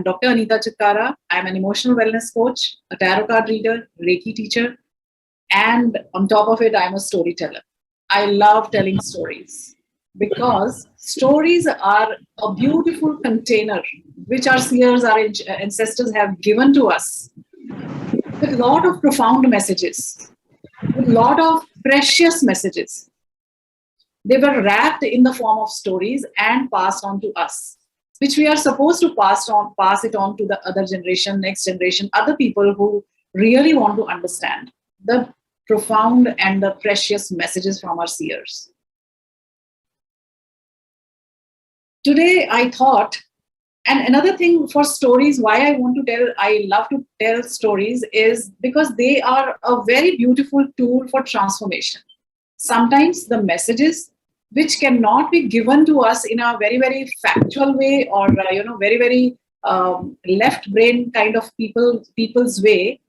Dr. Anita Chitkara. I'm an emotional wellness coach, a tarot card reader, Reiki teacher, and on top of it, I'm a storyteller. I love telling stories because stories are a beautiful container which our seers, our ancestors have given to us with a lot of profound messages, with a lot of precious messages. They were wrapped in the form of stories and passed on to us, which we are supposed to pass it on to the other generation, next generation, other people who really want to understand the profound and the precious messages from our seers. Today, I thought, and another thing for stories, why I love to tell stories is because they are a very beautiful tool for transformation. Sometimes the messages which cannot be given to us in a very, very factual way or, very, very left brain kind of people's way,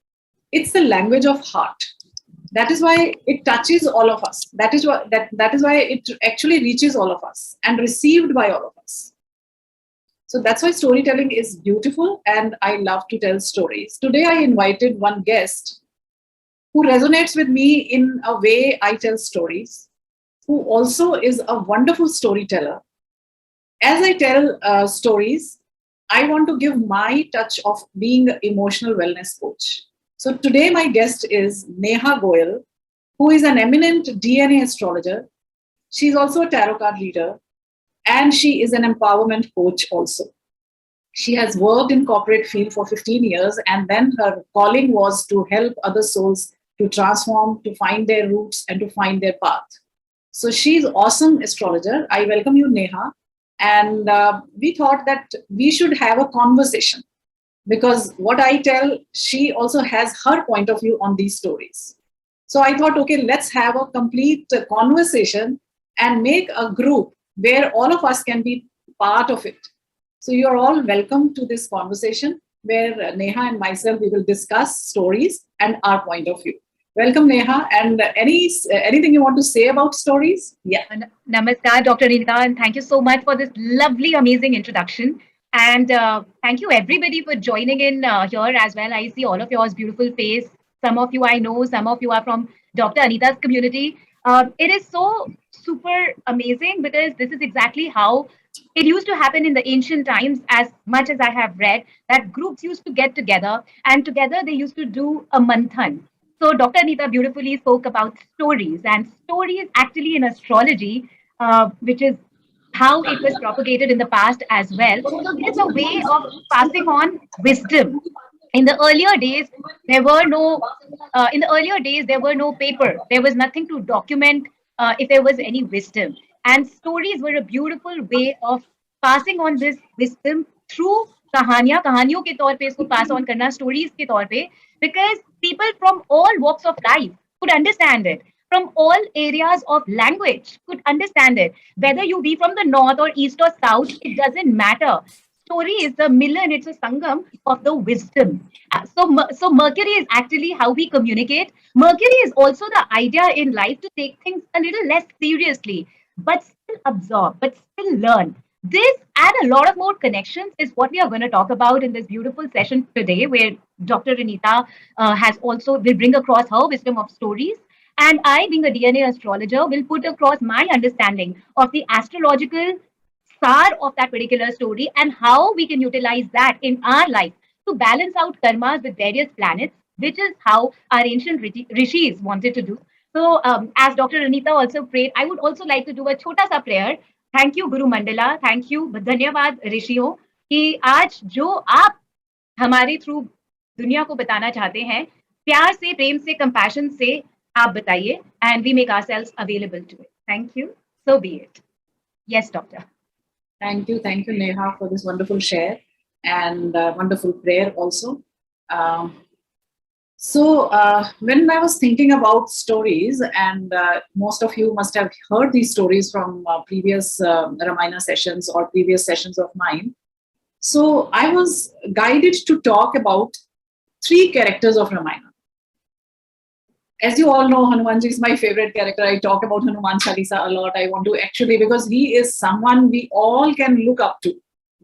it's the language of heart. That is why it touches all of us. That is why it actually reaches all of us and received by all of us. So that's why storytelling is beautiful, and I love to tell stories. Today I invited one guest who resonates with me in a way I tell stories, who also is a wonderful storyteller. As I tell stories, I want to give my touch of being an emotional wellness coach. So today my guest is Nehaa Goyal, who is an eminent DNA astrologer. She's also a tarot card reader, and she is an empowerment coach also. She has worked in corporate field for 15 years, and then her calling was to help other souls to transform, to find their roots, and to find their path. So she's an awesome astrologer. I welcome you, Neha. And we thought that we should have a conversation because what I tell, she also has her point of view on these stories. So I thought, okay, let's have a complete conversation and make a group where all of us can be part of it. So you're all welcome to this conversation where Neha and myself, we will discuss stories and our point of view. Welcome, Neha. And anything you want to say about stories? Yeah. Namaskar, Dr. Anita, and thank you so much for this lovely, amazing introduction. And thank you, everybody, for joining in here as well. I see all of yours beautiful face. Some of you I know, some of you are from Dr. Anita's community. It is so super amazing because this is exactly how it used to happen in the ancient times, as much as I have read, that groups used to get together and together they used to do a manthan. So Dr. Anita beautifully spoke about stories, and stories actually in astrology, which is how it was propagated in the past as well. It is a way of passing on wisdom. In the earlier days, there were no. In the earlier days, there were no paper. There was nothing to document if there was any wisdom. And stories were a beautiful way of passing on this wisdom through कहानियों के तौर पे इसको pass on करना stories के तौर पे, because people from all walks of life could understand it, from all areas of language could understand it. Whether you be from the north or east or south, it doesn't matter. Story is the milan, it's a sangam of the wisdom. So Mercury is actually how we communicate. Mercury is also the idea in life to take things a little less seriously, but still absorb, but still learn. This and a lot of more connections is what we are going to talk about in this beautiful session today, where Dr. Anita will bring across her wisdom of stories. And I, being a DNA astrologer, will put across my understanding of the astrological star of that particular story and how we can utilize that in our life to balance out karmas with various planets, which is how our ancient rishis wanted to do. So, as Dr. Anita also prayed, I would also like to do a chota sa prayer. Thank you Guru Mandla, thank you, धन्यवाद ऋषियों कि आज जो आप हमारे through दुनिया को बताना चाहते हैं, प्यार से, प्रेम से, कंपैशन से आप बताइए, and we make ourselves available to it. Thank you. So be it. Yes, doctor. Thank you, Neha, for this wonderful share and wonderful prayer also. So when I was thinking about stories, and most of you must have heard these stories from previous Ramayana sessions or previous sessions of mine. So I was guided to talk about 3 characters of Ramayana. As you all know, Hanumanji is my favorite character. I talk about Hanuman Chalisa a lot. I want to actually, because he is someone we all can look up to,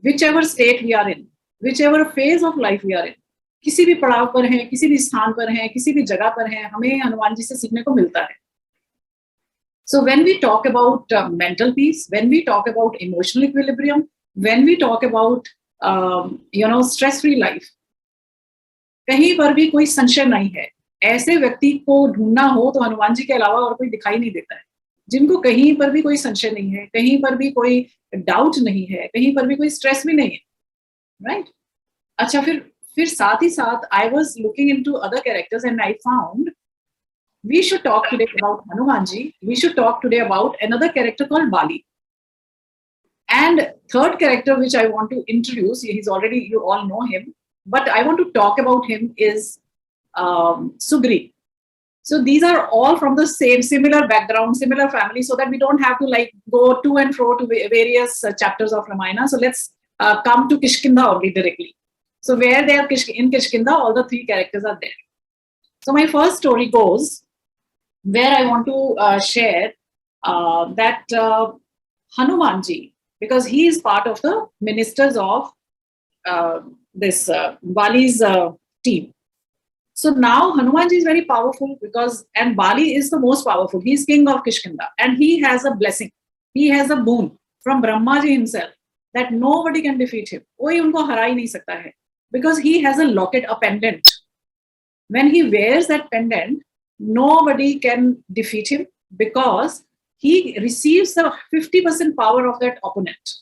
whichever state we are in. whichever phase of life we are in, किसी भी पड़ाव पर हैं, किसी भी स्थान पर हैं, किसी भी जगह पर हैं, हमें हनुमान जी से सीखने को मिलता है. So when we talk about mental peace, when we talk about emotional equilibrium, when we talk about stress-free life, कहीं पर भी कोई संशय नहीं है. ऐसे व्यक्ति को ढूंढना हो तो हनुमान जी के अलावा और कोई दिखाई नहीं देता है, जिनको कहीं पर भी कोई संशय नहीं है, कहीं पर भी कोई डाउट नहीं है, कहीं पर भी कोई स्ट्रेस भी नहीं है, राइट? अच्छा, फिर साथ ही साथ I was looking into other characters and I found we should talk today about Hanumanji. We should talk today about another character called Bali. And third character which I want to introduce, he's already, you all know him, but I want to talk about him is Sugreeva. So these are all from the similar background, similar family, so that we don't have to like go to and fro to various chapters of Ramayana. So let's come to Kishkinda only directly. So where they are in Kishkinda, all the three characters are there. So my first story goes where I want to share that Hanumanji, because he is part of the ministers of this Bali's team. So now Hanumanji is very powerful and Bali is the most powerful. He is king of Kishkinda and he has a blessing. He has a boon from Brahmaji himself that nobody can defeat him. कोई उनको हरा ही नहीं सकता है, because he has a locket, a pendant. When he wears that pendant, nobody can defeat him because he receives the 50% power of that opponent.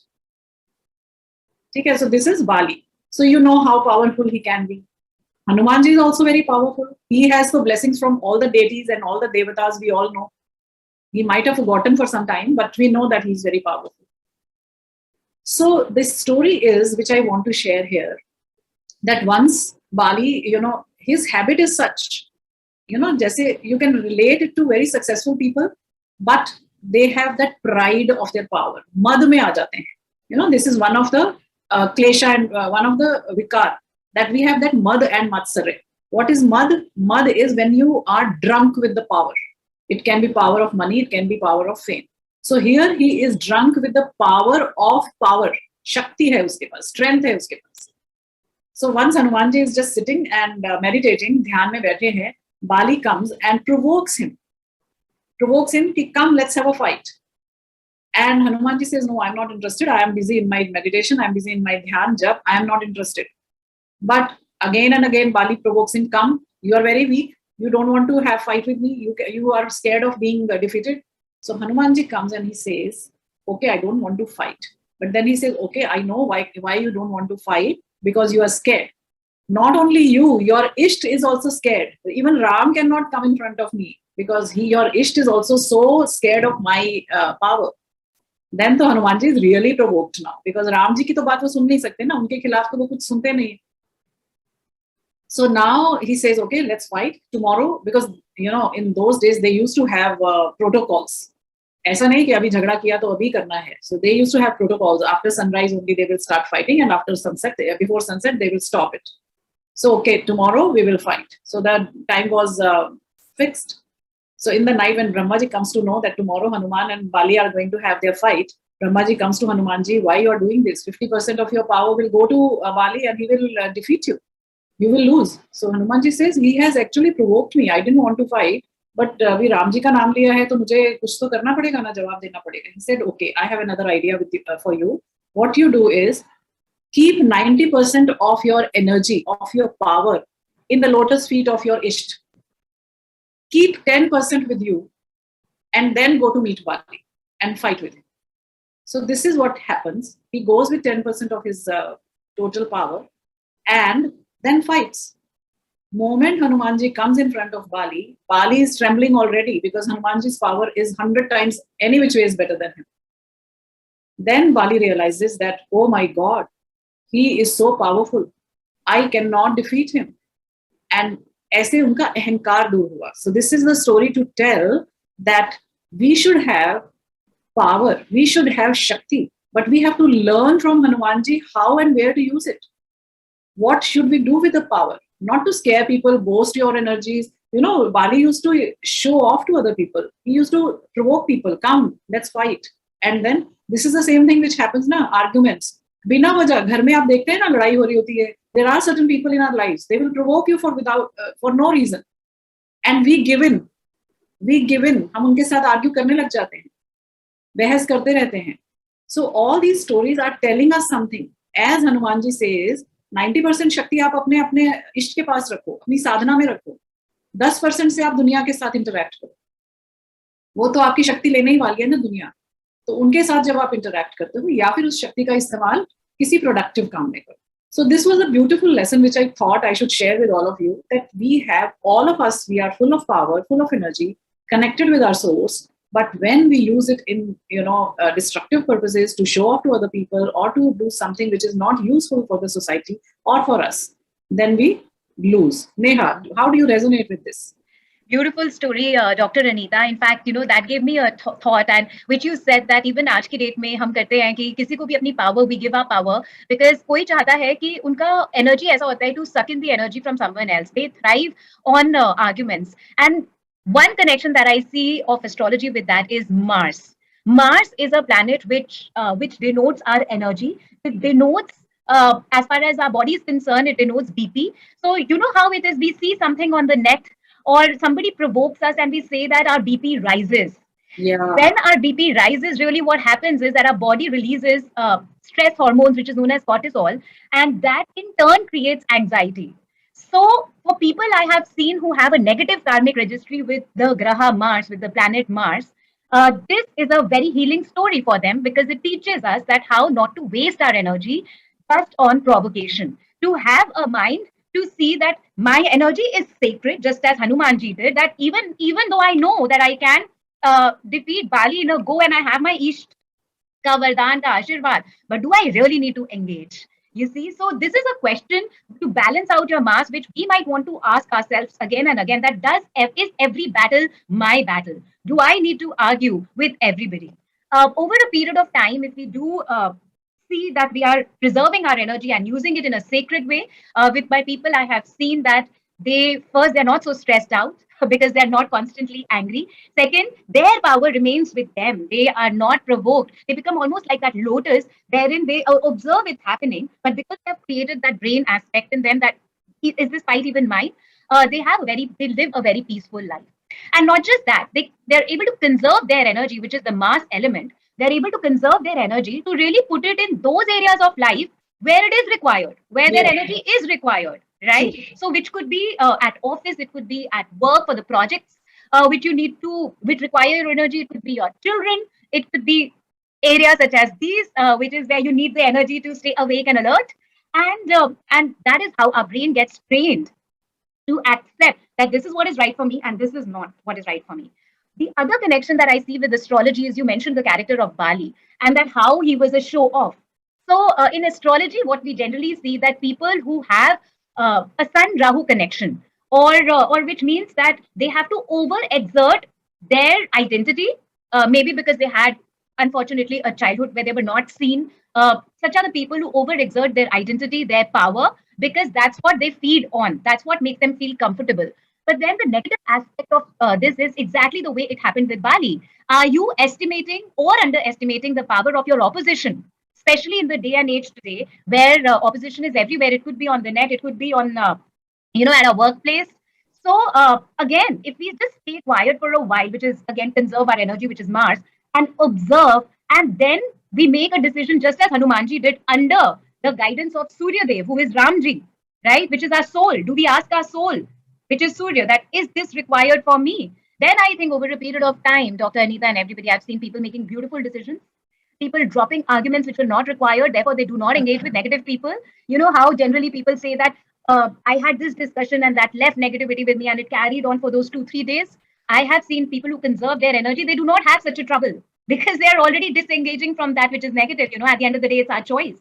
Okay, so this is Bali. So you know how powerful he can be. Hanumanji is also very powerful. He has the blessings from all the deities and all the devatas we all know. He might have forgotten for some time, but we know that he's very powerful. So this story is, which I want to share here, that once Bali, his habit is such, जैसे you can relate it to very successful people, but they have that pride of their power. मद में आ जाते हैं. This is one of the klesha and one of the vikar, that we have that mad and matsare. What is mad? Mad is when you are drunk with the power. It can be power of money, it can be power of fame. So here he is drunk with the power of power. Shakti hai uske paas, strength hai uske paas. So once Hanumanji is just sitting and meditating, dhyan mein baithe hain, Bali comes and provokes him. Come, let's have a fight. And Hanumanji says, no, I'm not interested. I am busy in my meditation. I'm busy in my dhyan jap. I am not interested. But again and again, Bali provokes him. Come, you are very weak. You don't want to have fight with me. You are scared of being defeated. So Hanumanji comes and he says, okay, I don't want to fight. But then he says, okay, I know why you don't want to fight, because you are scared. Not only you, your Isht is also scared. Even Ram cannot come in front of me because your Isht is also so scared of my power. Then तो Hanumanji is really provoked now, because Ram ji की तो बात वो सुन नहीं सकते ना, उनके खिलाफ तो वो कुछ सुनते नहीं. So now he says, okay, let's fight tomorrow, because in those days they used to have protocols. ऐसा नहीं कि अभी झगड़ा किया तो अभी करना है. So they used to have protocols. After sunrise only they will start fighting, and after sunset, before sunset, they will stop it. So okay, tomorrow we will fight. So the time was fixed. So in the night when Brahmaji comes to know that tomorrow Hanuman and Bali are going to have their fight, Brahmaji comes to Hanumanji, why you are doing this? 50% of your power will go to Bali and he will defeat you. You will lose. So Hanumanji says, he has actually provoked me. I didn't want to fight, but अभी राम जी का नाम लिया है तो मुझे कुछ तो करना पड़ेगा ना, जवाब देना पड़ेगा. He said, okay, I have another idea for you. What you do is, keep 90% of your energy, of your power in the lotus feet of your Isht. Keep 10% with you and then go to meet Bali and fight with him. So this is what happens. He goes with 10% of his total power and then fights. Moment Hanumanji comes in front of Bali, Bali is trembling already because Hanumanji's power is 100 times any which way is better than him. Then Bali realizes that, oh my God, he is so powerful. I cannot defeat him. And ऐसे उनका अहंकार दूर हुआ. So this is the story to tell that we should have power, we should have Shakti, but we have to learn from Hanumanji how and where to use it. What should we do with the power? Not to scare people, boast your energies. Bali used to show off to other people. He used to provoke people. Come, let's fight. And then this is the same thing which happens now, arguments. बिना वजह घर में आप देखते हैं ना लड़ाई हो रही होती है. There are certain people in our lives. They will provoke you for no reason. And we give in. हम उनके साथ आर्ग्यू करने लग जाते हैं, बहस करते रहते हैं. So all these stories are telling us something. As Hanuman ji says, 90% शक्ति आप अपने अपने इष्ट के पास रखो, अपनी साधना में रखो. 10% से आप दुनिया के साथ इंटरैक्ट करो. वो तो आपकी शक्ति लेने ही वाली है ना दुनिया. तो उनके साथ जब आप इंटरैक्ट करते हो या फिर उस शक्ति का इस्तेमाल किसी प्रोडक्टिव काम में करो. So this was a beautiful lesson which I thought I should share with all of you, that we have, all of us, we are full of power, full of energy, connected with our source. But when we use it in, destructive purposes to show off to other people or to do something which is not useful for the society or for us, then we lose. Neha, how do you resonate with this? Beautiful story, Dr. Anita. In fact, that gave me a thought, and which you said that even आज की date में हम करते हैं कि किसी को भी अपनी power, we give our power, because कोई चाहता है कि उनका energy ऐसा होता है to suck in the energy from someone else. They thrive on arguments. And one connection that I see of astrology with that is Mars. Mars is a planet which denotes our energy. It denotes as far as our body is concerned, it denotes BP. So you know how it is, we see something on the net or somebody provokes us and we say that our BP rises. Yeah. When our BP rises, really what happens is that our body releases stress hormones, which is known as cortisol, and that in turn creates anxiety. So for people I have seen who have a negative karmic registry with the Graha Mars, with the planet Mars, this is a very healing story for them, because it teaches us that how not to waste our energy just on provocation, to have a mind to see that my energy is sacred, just as Hanumanji did, that even though I know that I can defeat Bali in a go and I have my Isht ka Vardhan ka Ashirwad, but do I really need to engage? You see, so this is a question to balance out your mass, which we might want to ask ourselves again and again, that is every battle my battle? Do I need to argue with everybody? Over a period of time, if we do see that we are preserving our energy and using it in a sacred way, with my people, I have seen that they're not so stressed out because they're not constantly angry. Second, their power remains with them. They are not provoked. They become almost like that lotus, wherein they observe it happening, but because they've created that brain aspect in them, that is this fight even mine? They live a very peaceful life. And not just that, they're able to conserve their energy, which is the mass element. They're able to conserve their energy to really put it in those areas of life where it is required, where their energy is required, right? So which could be at office, it could be at work for the projects which require your energy. It could be your children, it could be areas such as these, which is where you need the energy to stay awake and alert. And that is how our brain gets trained to accept that this is what is right for me and this is not what is right for me. The other connection that I see with astrology is, you mentioned the character of Bali and that how he was a show off. So in astrology, what we generally see that people who have a Sun Rahu connection, or which means that they have to overexert their identity, maybe because they had unfortunately a childhood where they were not seen. Such are the people who overexert their identity, their power, because that's what they feed on. That's what makes them feel comfortable. But then the negative aspect of this is exactly the way it happened with Bali. Are you estimating or underestimating the power of your opposition? Especially in the day and age today, where opposition is everywhere. It could be on the net, it could be on, at a workplace. So again, if we just stay quiet for a while, which is again conserve our energy, which is Mars, and observe, and then we make a decision, just as Hanumanji did under the guidance of Surya Dev, who is Ramji, right? Which is our soul. Do we ask our soul, which is Surya, that is this required for me? Then I think over a period of time, Dr. Anita and everybody, I've seen people making beautiful decisions, people dropping arguments which were not required, therefore they do not engage with negative people. You know how generally people say that I had this discussion and that left negativity with me and it carried on for those 2-3 days. I have seen people who conserve their energy, they do not have such a trouble because they are already disengaging from that which is negative. At the end of the day, it's our choice.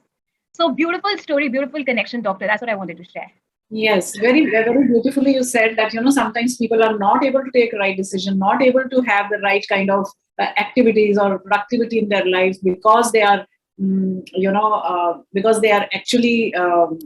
So beautiful story, beautiful connection, doctor. That's what I wanted to share. Yes, very, very beautifully you said that, sometimes people are not able to take a right decision, not able to have the right kind of activities or productivity in their lives because they are, because they are actually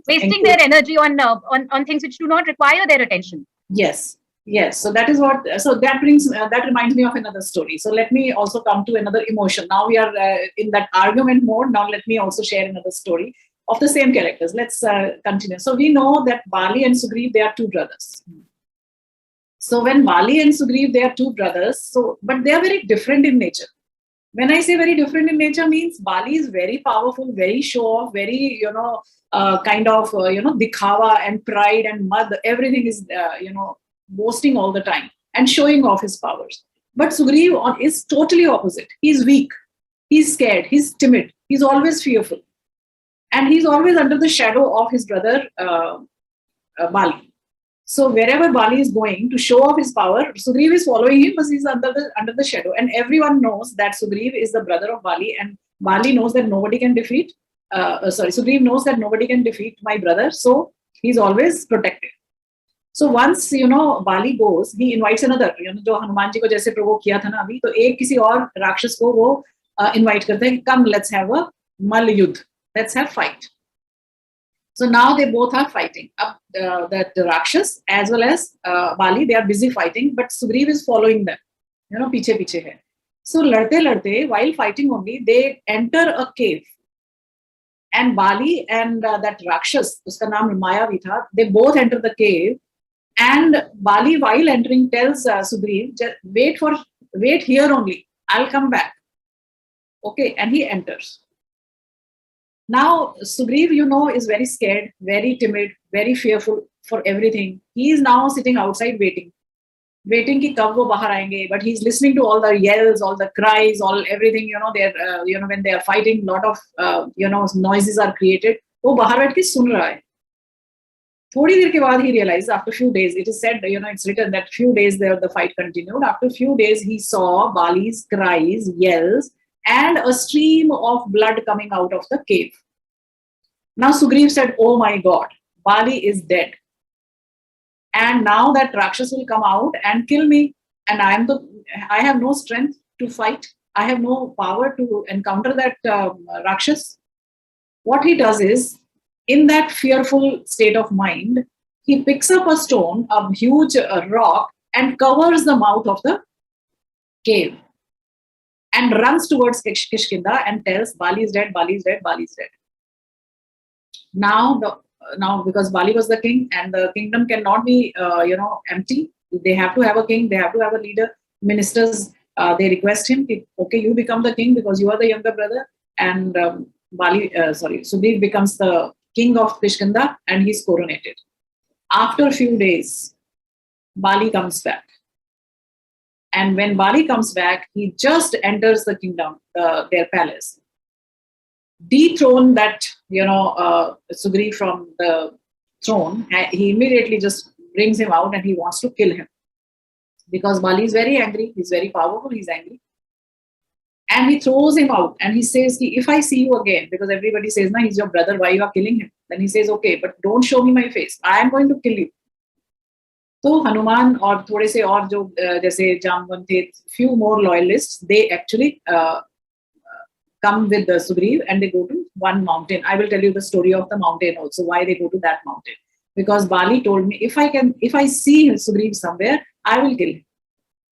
wasting their energy on things which do not require their attention. Yes. Yes, so that is what. So that brings that reminds me of another story. So let me also come to another emotion. Now we are in that argument mode. Now let me also share another story of the same characters. Let's continue. So we know that Bali and Sugriv, they are two brothers. So when Bali and Sugriv, they are two brothers. So but they are very different in nature. When I say very different in nature, means Bali is very powerful, very show off, very kind of dikhawa and pride and mud. Everything is boasting all the time and showing off his powers. But Sugriv is totally opposite. He's weak, he's scared, he's timid, he's always fearful, and he's always under the shadow of his brother Bali. So wherever Bali is going to show off his power, Sugriv is following him because he's under the shadow, and everyone knows that Sugriv is the brother of Bali, and Bali knows that nobody can defeat. Sugriv knows that nobody can defeat my brother, so he's always protected. So once Bali goes, he invites another. जो हनुमान जी को जैसे provoke किया था ना अभी, तो एक किसी और राक्षस को वो invite करते हैं, come let's have a मल्ल युद्ध, let's have fight. So now they both are fighting. The Rakshas as well as Bali, they are busy fighting, but Sugriv is following them. पीछे पीछे है. So लड़ते लड़ते, while fighting only, they enter a cave. And Bali and that Rakshas, उसका नाम Ramaya भी था, they both enter the cave. And Bali, while entering, tells Sugriv, wait here only. I'll come back. Okay, and he enters. Now, Sugriv, is very scared, very timid, very fearful for everything. He is now sitting outside waiting कि कब वो बाहर आएंगे. But he's listening to all the yells, all the cries, all everything. They're when they are fighting, lot of noises are created. वो बाहर बैठ के सुन रहा है. थोड़ी देर के बाद he realized, after few days, it is said, it's written that few days there the fight continued. After few days, he saw Bali's cries, yells, and a stream of blood coming out of the cave. Now Sugriv said, oh my God, Bali is dead. And now that Rakshas will come out and kill me. And I have no strength to fight. I have no power to encounter that Rakshas. What he does is, in that fearful state of mind, he picks up a stone, a huge rock, and covers the mouth of the cave. And runs towards Kishkinda and tells, Bali is dead, Bali is dead, Bali is dead. Now, because Bali was the king and the kingdom cannot be, empty. They have to have a king, they have to have a leader. Ministers, they request him, okay, you become the king because you are the younger brother. And Sugriv becomes the king of Kishkinda and he's coronated. After a few days, Bali comes back. And when Bali comes back, he just enters the kingdom, their palace, dethrone that, Sugriv from the throne. He immediately just brings him out and he wants to kill him. Because Bali is very angry, he's very powerful, he's angry. And he throws him out and he says, if I see you again, because everybody says, nah, he's your brother, why you are killing him? Then he says, okay, but don't show me my face. I am going to kill you. तो हनुमान और थोड़े से और जो जैसे जामवन थे, few more loyalists, they actually come with the Sugriv and they go to one mountain. I will tell you the story of the mountain also, why they go to that mountain. Because Bali told me, if I see Sugriv somewhere, I will kill him.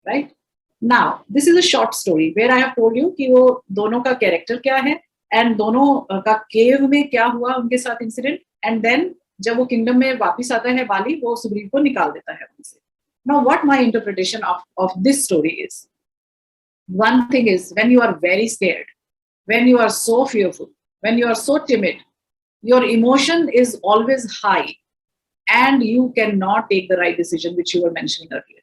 Right? Now, this is a short story where I have told you कि वो दोनों का character क्या है and दोनों का cave में क्या हुआ उनके साथ incident, and then जब वो किंगडम में वापस आता है बाली, वो सुग्रीव को निकाल देता है वहां से. Now, what my interpretation of this story is, one thing is, when you are very scared, when you are so fearful, when you are so timid, your emotion is always high and you cannot take the right decision, which you were mentioning earlier.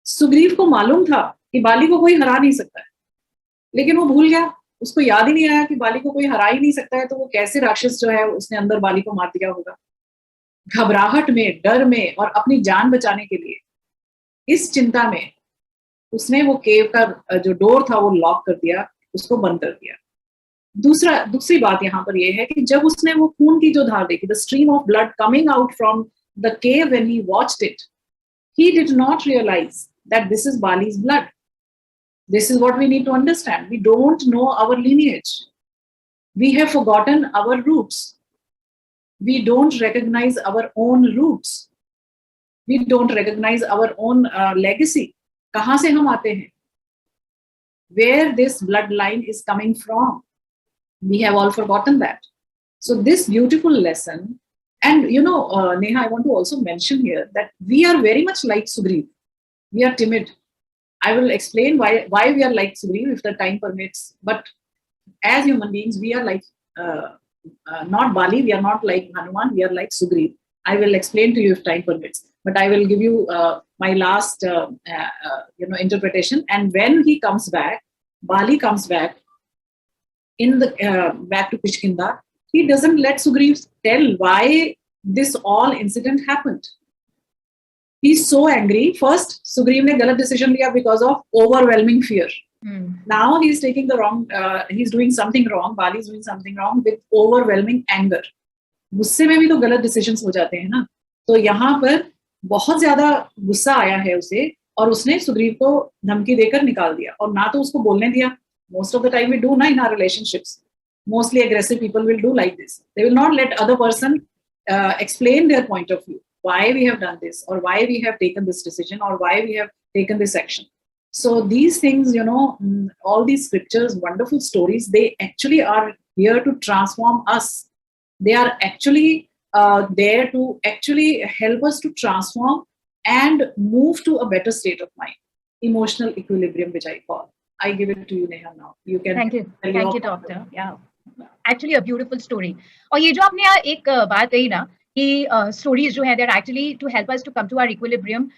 Sugriva को मालूम था कि बाली को कोई हरा नहीं सकता है, लेकिन वो भूल गया, उसको याद ही नहीं आया कि बाली को कोई हरा ही नहीं सकता है, तो वो कैसे राक्षस जो है उसने अंदर बाली को मार दिया होगा. घबराहट में, डर में और अपनी जान बचाने के लिए, इस चिंता में उसने वो केव का जो डोर था वो लॉक कर दिया, उसको बंद कर दिया. दूसरी बात यहाँ पर ये है कि जब उसने वो खून की जो धार देखी, the stream of blood coming out from the cave, when he watched it, he did not realize that this is Bali's blood. This is what we need to understand. We don't know our lineage. We have forgotten our roots. We don't recognize our own roots. We don't recognize our own legacy. कहाँ से हम आते हैं? Where this bloodline is coming from? We have all forgotten that. So this beautiful lesson, and Neha, I want to also mention here that we are very much like Sugreeva. We are timid. I will explain why we are like Sugreeva if the time permits. But as human beings, we are like not Bali. We are not like Hanuman. We are like Sugreeva. I will explain to you if time permits. But I will give you my last interpretation. And when he comes back, Bali comes back in the back to Kishkinda. He doesn't let Sugreeva tell why this all incident happened. He's so angry. First, Sugreeva ne galat decision liya because of overwhelming fear. Now he's taking the wrong, he's doing something wrong. Bali is doing something wrong with overwhelming anger. गुस्से में भी तो गलत decisions हो जाते हैं ना. तो यहाँ पर बहुत ज्यादा गुस्सा आया है उसे और उसने सुग्रीव को धमकी देकर निकाल दिया और ना तो उसको बोलने दिया. Most of the time we do na in our relationships. Mostly aggressive people will do like this. They will not let other person explain their point of view, why we have done this or why we have taken this decision or why we have taken this action. So these things, all these scriptures, wonderful stories, they actually are here to transform us. They are actually there to actually help us to transform and move to a better state of mind, emotional equilibrium, which I call. I give it to you, Neha, now. You can. Thank you, doctor. Yeah, actually a beautiful story. और ये जो आपने एक बात कही ना कि stories जो है they're actually to help us to come to our equilibrium.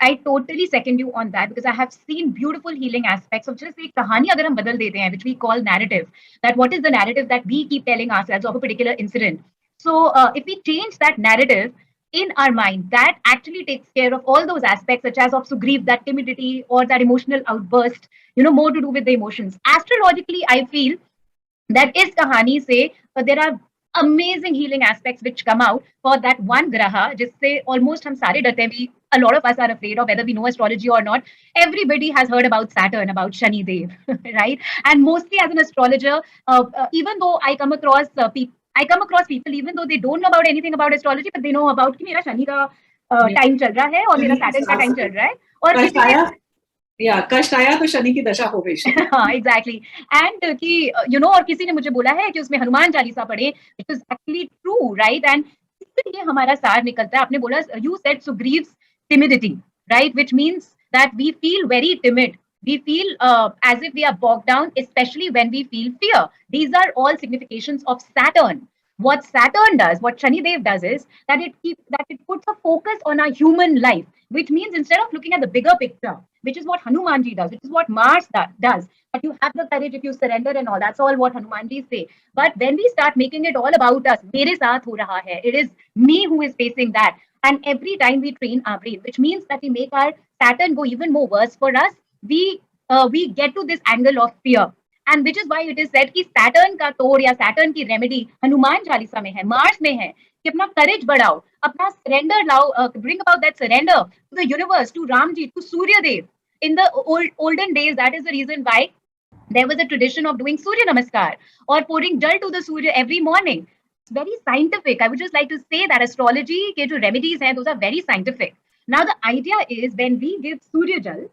I totally second you on that because I have seen beautiful healing aspects of just एक कहानी अगर हम बदल देते हैं, which we call narrative. That what is the narrative that we keep telling ourselves of a particular incident. So if we change that narrative in our mind, that actually takes care of all those aspects such as of Sugreeva, that timidity or that emotional outburst, more to do with the emotions. Astrologically, I feel that is kahani se there are amazing healing aspects which come out for that one graha jisse almost hum sare darte hain. A lot of us are afraid of, whether we know astrology or not. Everybody has heard about Saturn, about Shani Dev, right? And mostly as an astrologer, even though I come across people even though they don't know about anything about astrology, but they know about कि मेरा शनि का time चल रहा है और मेरा Saturn का time चल रहा है और कष्ट आया तो शनि की दशा हो गई. हाँ, एग्जैक्टली. एंड कि और किसी ने मुझे बोला है कि उसमें हनुमान चालीसा पढ़े, it is actually true, right? And इसलिए हमारा सार निकलता है. आपने बोला you said Sugriva's timidity, right? Which means that we feel very timid. We feel as if we are bogged down, especially when we feel fear. These are all significations of Saturn. What Saturn does, what Shani Dev does is that it puts a focus on our human life, which means instead of looking at the bigger picture, which is what Hanumanji does, which is what Mars does, that you have the courage if you surrender and all, that's all what Hanumanji say. But when we start making it all about us, mere saath ho raha hai, it is me who is facing that. And every time we train our brain, which means that we make our Saturn go even more worse for us, we get to this angle of fear. And which is why it is said कि Saturn का तोड़ या Saturn की remedy Hanuman Chalisa में है, Mars में है कि अपना करेज बढ़ाओ, अपना सरेंडर लाओ, bring about that surrender to the universe, to Ramji, to Surya Dev. In the olden days, that is the reason why there was a tradition of doing Surya Namaskar or pouring jal to the Surya every morning. It's very scientific. I would just like to say that astrology के जो remedies हैं, those are very scientific. Now the idea is when we give Surya Jal,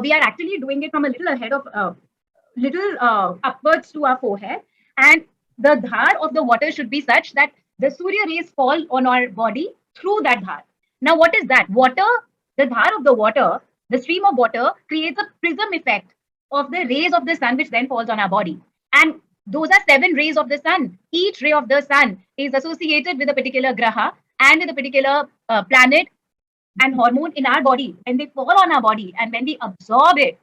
we are actually doing it from a little ahead of upwards to our forehead, and the dhar of the water should be such that the Surya rays fall on our body through that dhar. Now what is that? Water, the dhar of the water, the stream of water creates a prism effect of the rays of the sun which then falls on our body. And those are 7 rays of the sun. Each ray of the sun is associated with a particular graha and with a particular planet and hormone in our body. When they fall on our body and when we absorb it,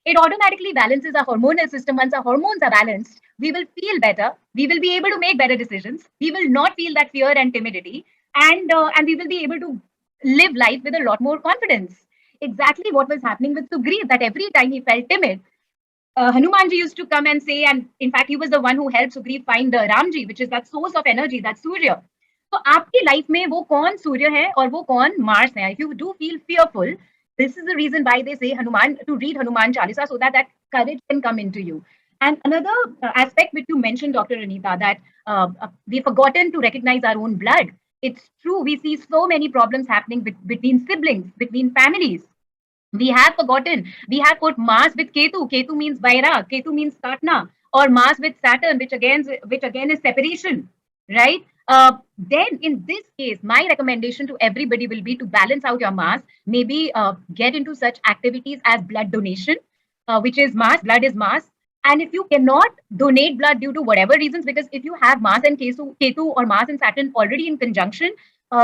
it automatically balances our hormonal system. Once our hormones are balanced, we will feel better. We will be able to make better decisions. We will not feel that fear and timidity, and we will be able to live life with a lot more confidence. Exactly what was happening with Sugreeva, that every time he felt timid, Hanumanji used to come and say, and in fact, he was the one who helped Sugreeva find Ramji, which is that source of energy, that Surya. So, आपकी life में वो कौन सूर्य है और वो कौन Mars है? If you do feel fearful, this is the reason why they say Hanuman to read Hanuman Chalisa so that courage can come into you. And another aspect which you mentioned, Dr. Anita, that we've forgotten to recognize our own blood. It's true. We see so many problems happening between siblings, between families. We have forgotten. We have put Mars with Ketu. Ketu means Vaira. Ketu means Satna. Or Mars with Saturn, which again is separation, right? Then in this case, my recommendation to everybody will be to balance out your Mars. Maybe get into such activities as blood donation, which is Mars. Blood is Mars. And if you cannot donate blood due to whatever reasons, because if you have Mars and Ketu or Mars and Saturn already in conjunction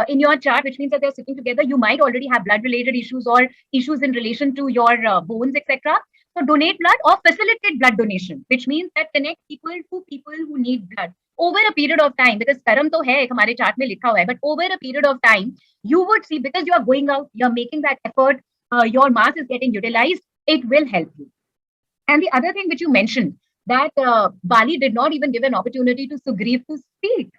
in your chart, which means that they're sitting together, you might already have blood related issues or issues in relation to your bones, etc. So donate blood or facilitate blood donation, which means that connect people to people who need blood over a period of time. Because karam to hai hamare chart mein likha hua hai, but over a period of time, you would see, because you are going out, you're making that effort, your mass is getting utilized, it will help you. And the other thing which you mentioned, that Bali did not even give an opportunity to Sugriv to speak,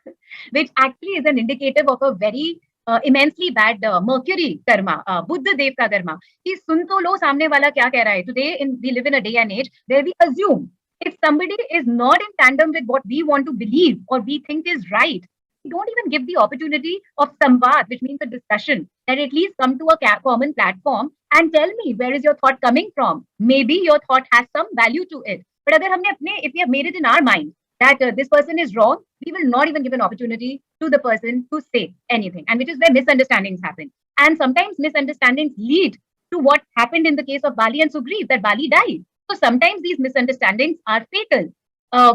which actually is an indicative of a very immensely bad Mercury karma, Buddha Dev ka karma. कि सुन तो लो सामने वाला क्या कह रहा है. Today we live in a day and age where we assume if somebody is not in tandem with what we want to believe or we think is right, we don't even give the opportunity of samvad, which means a discussion, that at least come to a common platform and tell me where is your thought coming from. Maybe your thought has some value to it. But अगर हमने अपने, if we have made it in our mind that this person is wrong, we will not even give an opportunity to the person to say anything, and which is where misunderstandings happen. And sometimes misunderstandings lead to what happened in the case of Bali and Sugriv, that Bali died. So sometimes these misunderstandings are fatal.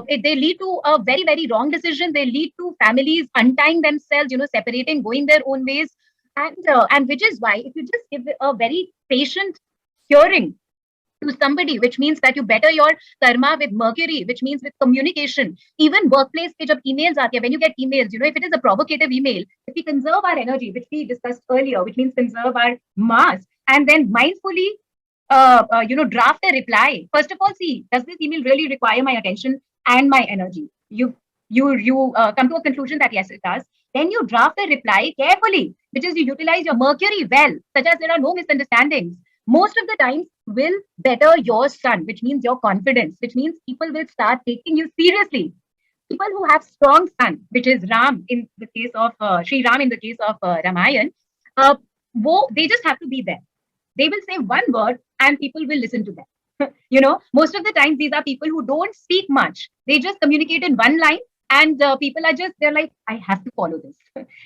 They lead to a very, very wrong decision. They lead to families untying themselves, separating, going their own ways. And which is why if you just give a very patient hearing to somebody, which means that you better your karma with Mercury, which means with communication. Even workplace ke jab emails aate, when you get emails, if it is a provocative email, if we conserve our energy, which we discussed earlier, which means conserve our mass, and then mindfully, draft a reply. First of all, see, does this email really require my attention and my energy? You come to a conclusion that yes, it does. Then you draft a reply carefully, which is you utilize your Mercury well, such as there are no misunderstandings. Most of the times will better your sun, which means your confidence, which means people will start taking you seriously. People who have strong sun, which is Ram in the case of Sri Ram in the case of Ramayan, they just have to be there. They will say one word and people will listen to them. Most of the times these are people who don't speak much. They just communicate in one line, and people are just, they're like, I have to follow this.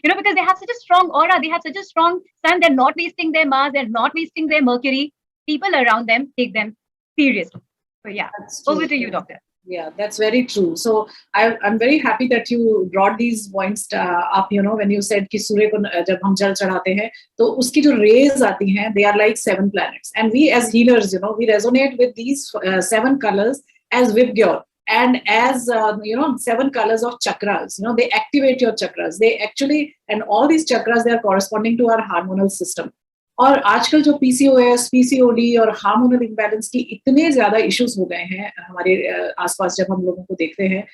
Because they have such a strong aura, they have such a strong sun, they're not wasting their Mars, they're not wasting their Mercury. People around them take them seriously. So yeah, over to you, Doctor. Yeah, that's very true. So I'm very happy that you brought these points up, when you said कि सूर्य को जब हम जल चढ़ाते हैं तो उसकी जो rays आती हैं, they are like 7 planets, and we as healers, we resonate with these 7 colors as Vibgyor and as 7 colors of chakras. They activate your chakras. They actually, and all these chakras, they are corresponding to our hormonal system. और आजकल जो PCOS, PCOD और hormonal imbalance की इतने ज्यादा issues हो गए हैं हमारे आसपास जब हम लोगों को देखते हैं,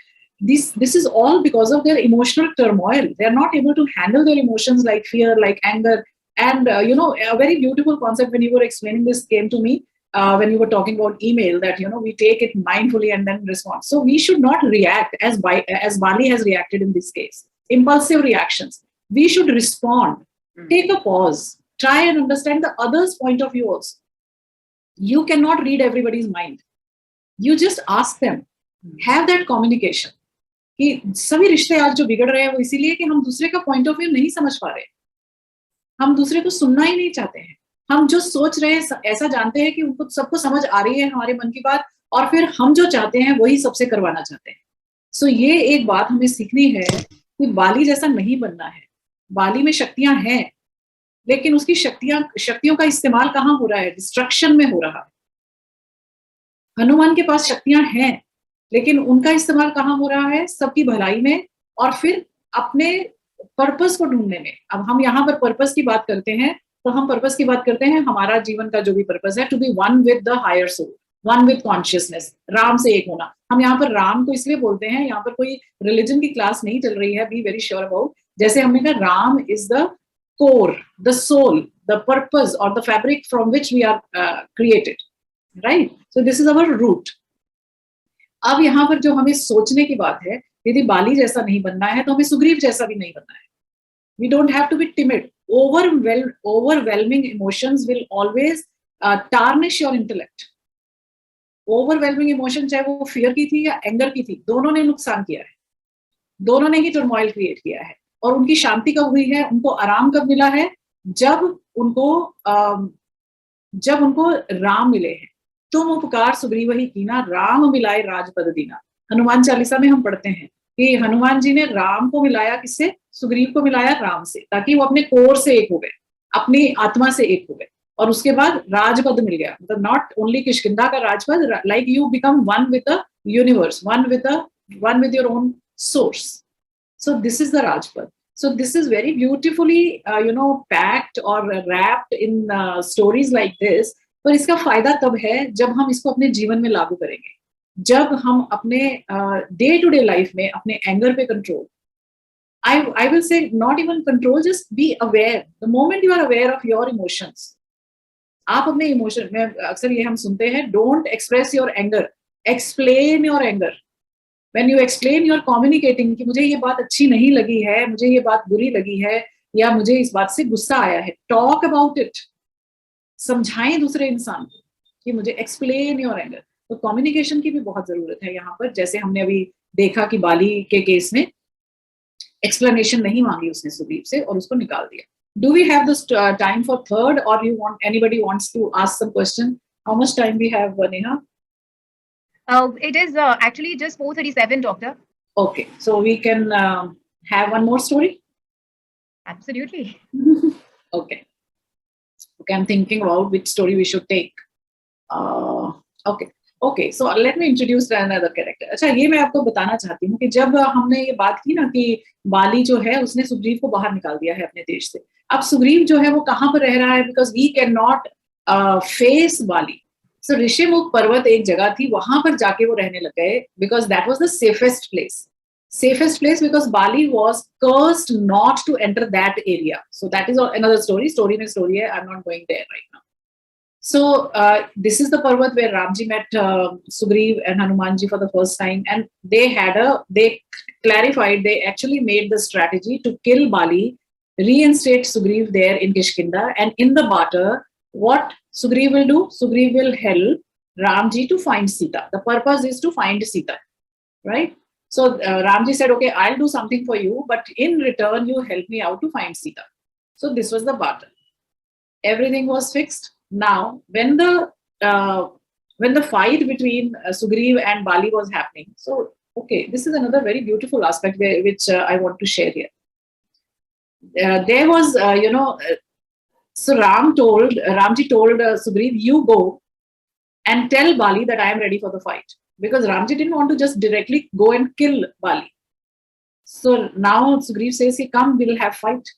this is all because of their emotional turmoil. They are not able to handle their emotions like fear, like anger. And a very beautiful concept when you were explaining this came to me when you were talking about email, that we take it mindfully and then respond. So we should not react as Bali has reacted in this case. Impulsive reactions. We should respond. Take a pause. Try and understand the other's point of view also. You cannot read everybody's mind. You just ask them. Have that communication. कि सभी रिश्ते आज जो बिगड़ रहे हैं वो इसीलिए कि हम दूसरे का पॉइंट ऑफ व्यू नहीं समझ पा रहे. हम दूसरे को सुनना ही नहीं चाहते हैं. हम जो सोच रहे हैं ऐसा जानते हैं कि उनको सबको समझ आ रही है हमारे मन की बात, और फिर हम जो चाहते हैं वही सबसे करवाना चाहते हैं. सो ये एक बात हमें सीखनी है कि बाली जैसा नहीं बनना है. बाली में शक्तियां हैं, लेकिन उसकी शक्तियों का इस्तेमाल कहाँ हो रहा है? डिस्ट्रक्शन में हो रहा है. हनुमान के पास शक्तियां हैं, लेकिन उनका इस्तेमाल कहाँ हो रहा है? सबकी भलाई में और फिर अपने पर्पस को ढूंढने में. अब हम यहाँ पर पर्पस की बात करते हैं, तो हम पर्पस की बात करते हैं हमारा जीवन का जो भी पर्पस है, to be one with the higher soul, one with consciousness, Ram से एक होना. हम यहाँ पर राम को इसलिए बोलते हैं, यहाँ पर कोई रिलीजन की क्लास नहीं चल रही है, बी वेरी श्योर अबाउट. जैसे हमने कहा, Ram is the core, the soul, the purpose or the fabric from which we are created, right? So this is our root. अब यहाँ पर जो हमें सोचने की बात है, यदि बाली जैसा नहीं बनना है तो हमें सुग्रीव जैसा भी नहीं बनना है. We don't have to be timid. Overwhelming emotions will always tarnish your intellect. Overwhelming emotion चाहे वो फियर की थी या एंगर की थी, दोनों ने नुकसान किया है, दोनों ने ही टर्मोइल क्रिएट किया है. और उनकी शांति कब हुई है, उनको आराम कब मिला है, जब उनको राम मिले हैं. तुम उपकार सुग्रीव ही कीना, राम मिलाए राजपद दीना. हनुमान चालीसा में हम पढ़ते हैं कि हनुमान जी ने राम को मिलाया किससे, सुग्रीव को मिलाया राम से, ताकि वो अपने कोर से एक हो गए, अपनी आत्मा से एक हो गए. और उसके बाद राजपद मिल गया, मतलब नॉट ओनली किष्किंधा का राजपद, like you become one with the universe, one with your own source. So this is the Rajpad. So this is very beautifully, packed or wrapped in stories like this. पर इसका फायदा तब है जब हम इसको अपने जीवन में लागू करेंगे, जब हम अपने डे टू डे लाइफ में अपने एंगर पे control, I will say not even control, just be aware. The moment you are aware of your emotions, आप अपने इमोशन में, अक्सर ये हम सुनते हैं, don't express your anger, explain your anger. When you explain, you are communicating कि मुझे ये बात अच्छी नहीं लगी है, मुझे ये बात बुरी लगी है, या मुझे इस बात से गुस्सा आया है. Talk about it. समझाएं दूसरे इंसान को कि मुझे explain your anger. तो communication की भी बहुत जरूरत है यहाँ पर. जैसे हमने अभी देखा कि बाली के केस में explanation नहीं मांगी उसने सुग्रीव से और उसको निकाल दिया. Do we have this time for third, or anybody wants to ask some question? How much time we have, Neha? It is actually just 4:37, Doctor. Okay, so we can have one more story? Absolutely. Okay, I'm thinking about which story we should take. Okay, so let me introduce another character. अच्छा, ये मैं आपको बताना चाहती हूँ कि जब हमने ये बात की ना कि बाली जो है उसने सुग्रीव को बाहर निकाल दिया है अपने देश से. अब सुग्रीव जो है वो कहाँ पर रह रहा है, because he can not face Bali. So Rishimukh Parvat एक जगह थी, वहां पर जाके वो रहने लग गए, because that was the safest place because Bali was cursed not to enter that area. So that is another story में स्टोरी है. I am not going there right now. So this is the Parvat where Ramji met Sugriv and Hanumanji for the first time, and they clarified, they actually made the strategy to kill Bali, reinstate Sugriv there in Kishkinda, and in the barter, what Sugriv will do? Sugriv will help Ramji to find Sita. The purpose is to find Sita, right? So Ramji said, okay, I'll do something for you, but in return, you help me out to find Sita. So this was the barter. Everything was fixed. Now, when the fight between Sugriv and Bali was happening, so okay, this is another very beautiful aspect which I want to share here. There was, so Ramji told Sugriv, you go and tell Bali that I am ready for the fight, because Ramji didn't want to just directly go and kill Bali. So now Sugriv says, come, we'll have fight.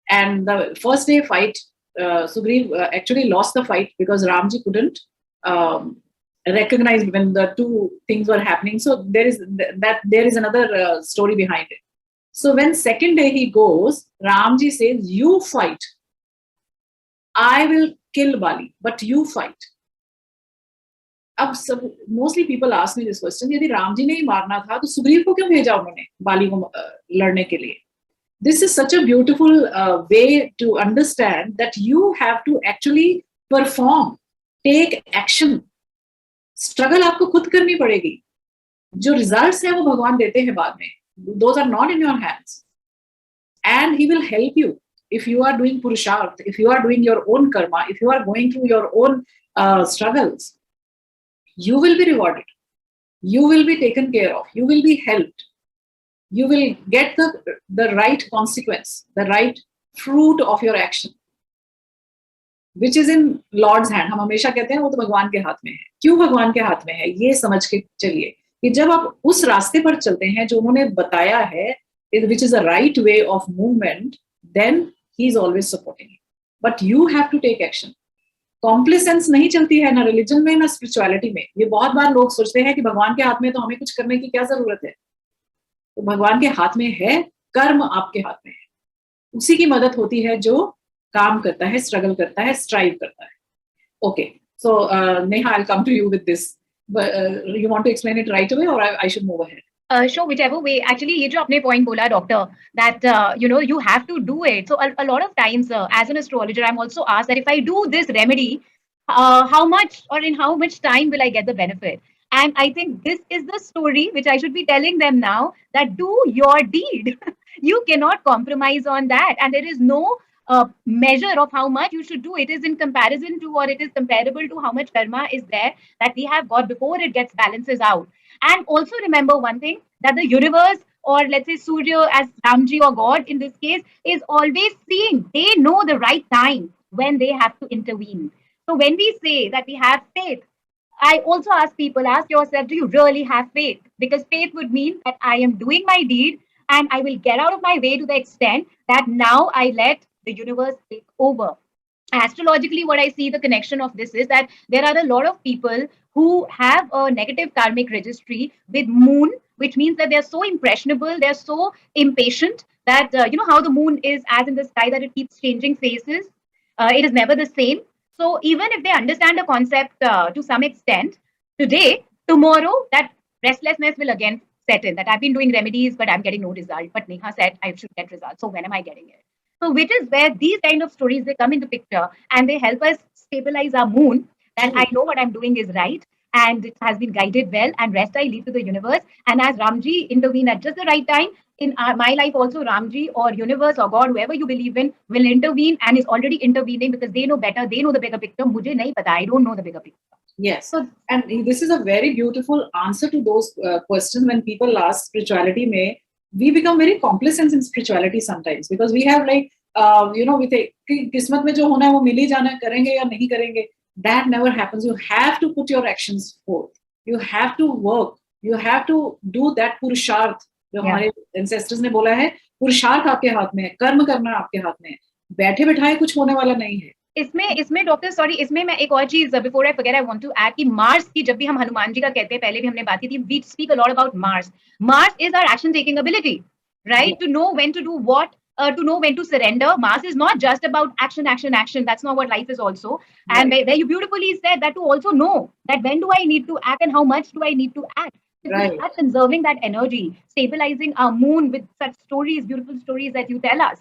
And the first day fight, Sugriv actually lost the fight because Ramji couldn't recognize when the two things were happening. So there is another story behind it. So when second day he goes, Ramji says, you fight. I will kill Bali, but you fight. अब सब mostly people ask me this question, यदि रामजी ने ही मारना था तो सुग्रीव को क्यों भेजा उन्होंने बाली को लड़ने के लिए? This is such a beautiful way to understand that you have to actually perform, take action. Struggle आपको खुद करनी पड़ेगी. जो results हैं वो भगवान देते हैं बाद में. Those are not in your hands. And he will help you if you are doing purusharth, if you are doing your own karma, if you are going through your own struggles. You will be rewarded. You will be taken care of. You will be helped. You will get the right consequence, the right fruit of your action, which is in Lord's hand. हम हमेशा कहते हैं वो तो भगवान के हाथ में है. क्यों भगवान के हाथ में है? ये समझ के चलिए कि जब आप उस रास्ते पर चलते हैं जो उन्होंने बताया है, which is a right way of movement, then he is always supporting you. But you have to take action. कॉम्प्लिसेंस नहीं चलती है ना रिलीजन में ना स्पिरिचुअलिटी में. ये बहुत बार लोग सोचते हैं कि भगवान के हाथ में तो हमें कुछ करने की क्या जरूरत है. तो भगवान के हाथ में है, कर्म आपके हाथ में है. उसी की मदद होती है जो काम करता है, स्ट्रगल करता है, स्ट्राइव करता है. Okay, so Neha, I will come to you with this. You want to explain it right away, or I should move ahead? Show whichever way. Actually, ये जो आपने point बोला, doctor, that you have to do it. So a lot of times, as an astrologer, I'm also asked that if I do this remedy, how much or in how much time will I get the benefit? And I think this is the story which I should be telling them now, that do your deed. You cannot compromise on that, and there is no measure of how much you should do. It is in comparison to, or it is comparable to how much karma is there that we have got before it gets balances out. And also remember one thing, that the universe, or let's say Surya as Ramji or God in this case, is always seeing. They know the right time when they have to intervene. So when we say that we have faith, I also ask people, ask yourself, do you really have faith? Because faith would mean that I am doing my deed and I will get out of my way to the extent that now I let the universe take over. Astrologically, what I see the connection of this is that there are a lot of people who have a negative karmic registry with moon, which means that they're so impressionable, they're so impatient that how the moon is as in the sky, that it keeps changing phases. It is never the same. So even if they understand the concept to some extent today, tomorrow that restlessness will again set in, that I've been doing remedies but I'm getting no result, but Neha said I should get results, so when am I getting it? So which is where these kind of stories, they come into picture and they help us stabilize our moon, that I know what I'm doing is right and it has been guided well, and rest I leave to the universe. And as Ramji intervene at just the right time, in my life also, Ramji or universe or God, whoever you believe in, will intervene and is already intervening because they know better, they know the bigger picture. Mujhe nahi pata, I don't know the bigger picture. Yes. So, and this is a very beautiful answer to those questions. When people ask spirituality, we become very complacent in spirituality sometimes, because we have like, we think kismat mein jo hona hai wo mil hi jana hai, karenge ya nahi karenge. That never happens. You have to put your actions forth. You have to work. You have to do that purusharth. जो हमारे ancestors ने बोला है, पुरुषार्थ आपके हाथ में है, कर्म करना आपके हाथ में है, बैठे बैठाए कुछ होने वाला नहीं है. इसमें डॉक्टर सॉरी, इसमें मैं एक और चीज before I forget, I want to add कि मार्स की, जब भी हम हनुमान जी का कहते हैं, पहले भी हमने बात की थी, we speak a lot about Mars. Mars is our action taking ability, right? To know when to do what, to know when to surrender. Mars is not just about action, action, action. That's not what life is also. And where you beautifully said that, to also know that when do I need to act and how much do I need to act. Right. At conserving that energy, stabilizing our moon with such stories, beautiful stories that you tell us.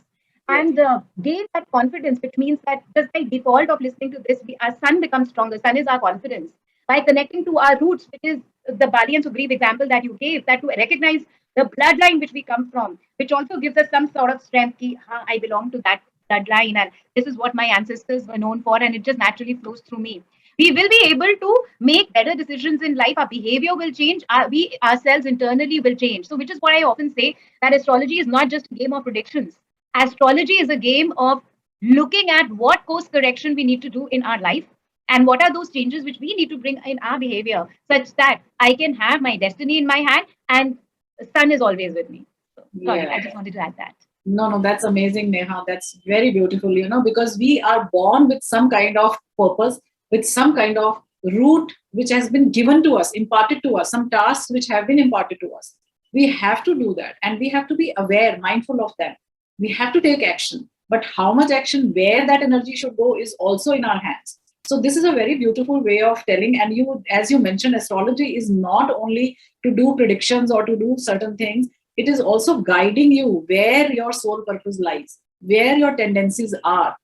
And gain that confidence, which means that just by default of listening to this, our sun becomes stronger. Sun is our confidence. By connecting to our roots, which is the Bali and Sugreeva example that you gave, that to recognize the bloodline which we come from, which also gives us some sort of strength. Ki, I belong to that bloodline, and this is what my ancestors were known for, and it just naturally flows through me. We will be able to make better decisions in life. Our behavior will change. We ourselves internally will change. So, which is what I often say, that astrology is not just a game of predictions. Astrology is a game of looking at what course correction we need to do in our life and what are those changes which we need to bring in our behavior, such that I can have my destiny in my hand and the sun is always with me. So, sorry, I just wanted to add that. No, that's amazing, Neha. That's very beautiful, because we are born with some kind of purpose, with some kind of root which has been given to us, imparted to us, some tasks which have been imparted to us. We have to do that, and we have to be aware, mindful of them. We have to take action, but how much action, where that energy should go, is also in our hands. So this is a very beautiful way of telling. And as you mentioned, astrology is not only to do predictions or to do certain things. It is also guiding you where your soul purpose lies, where your tendencies are.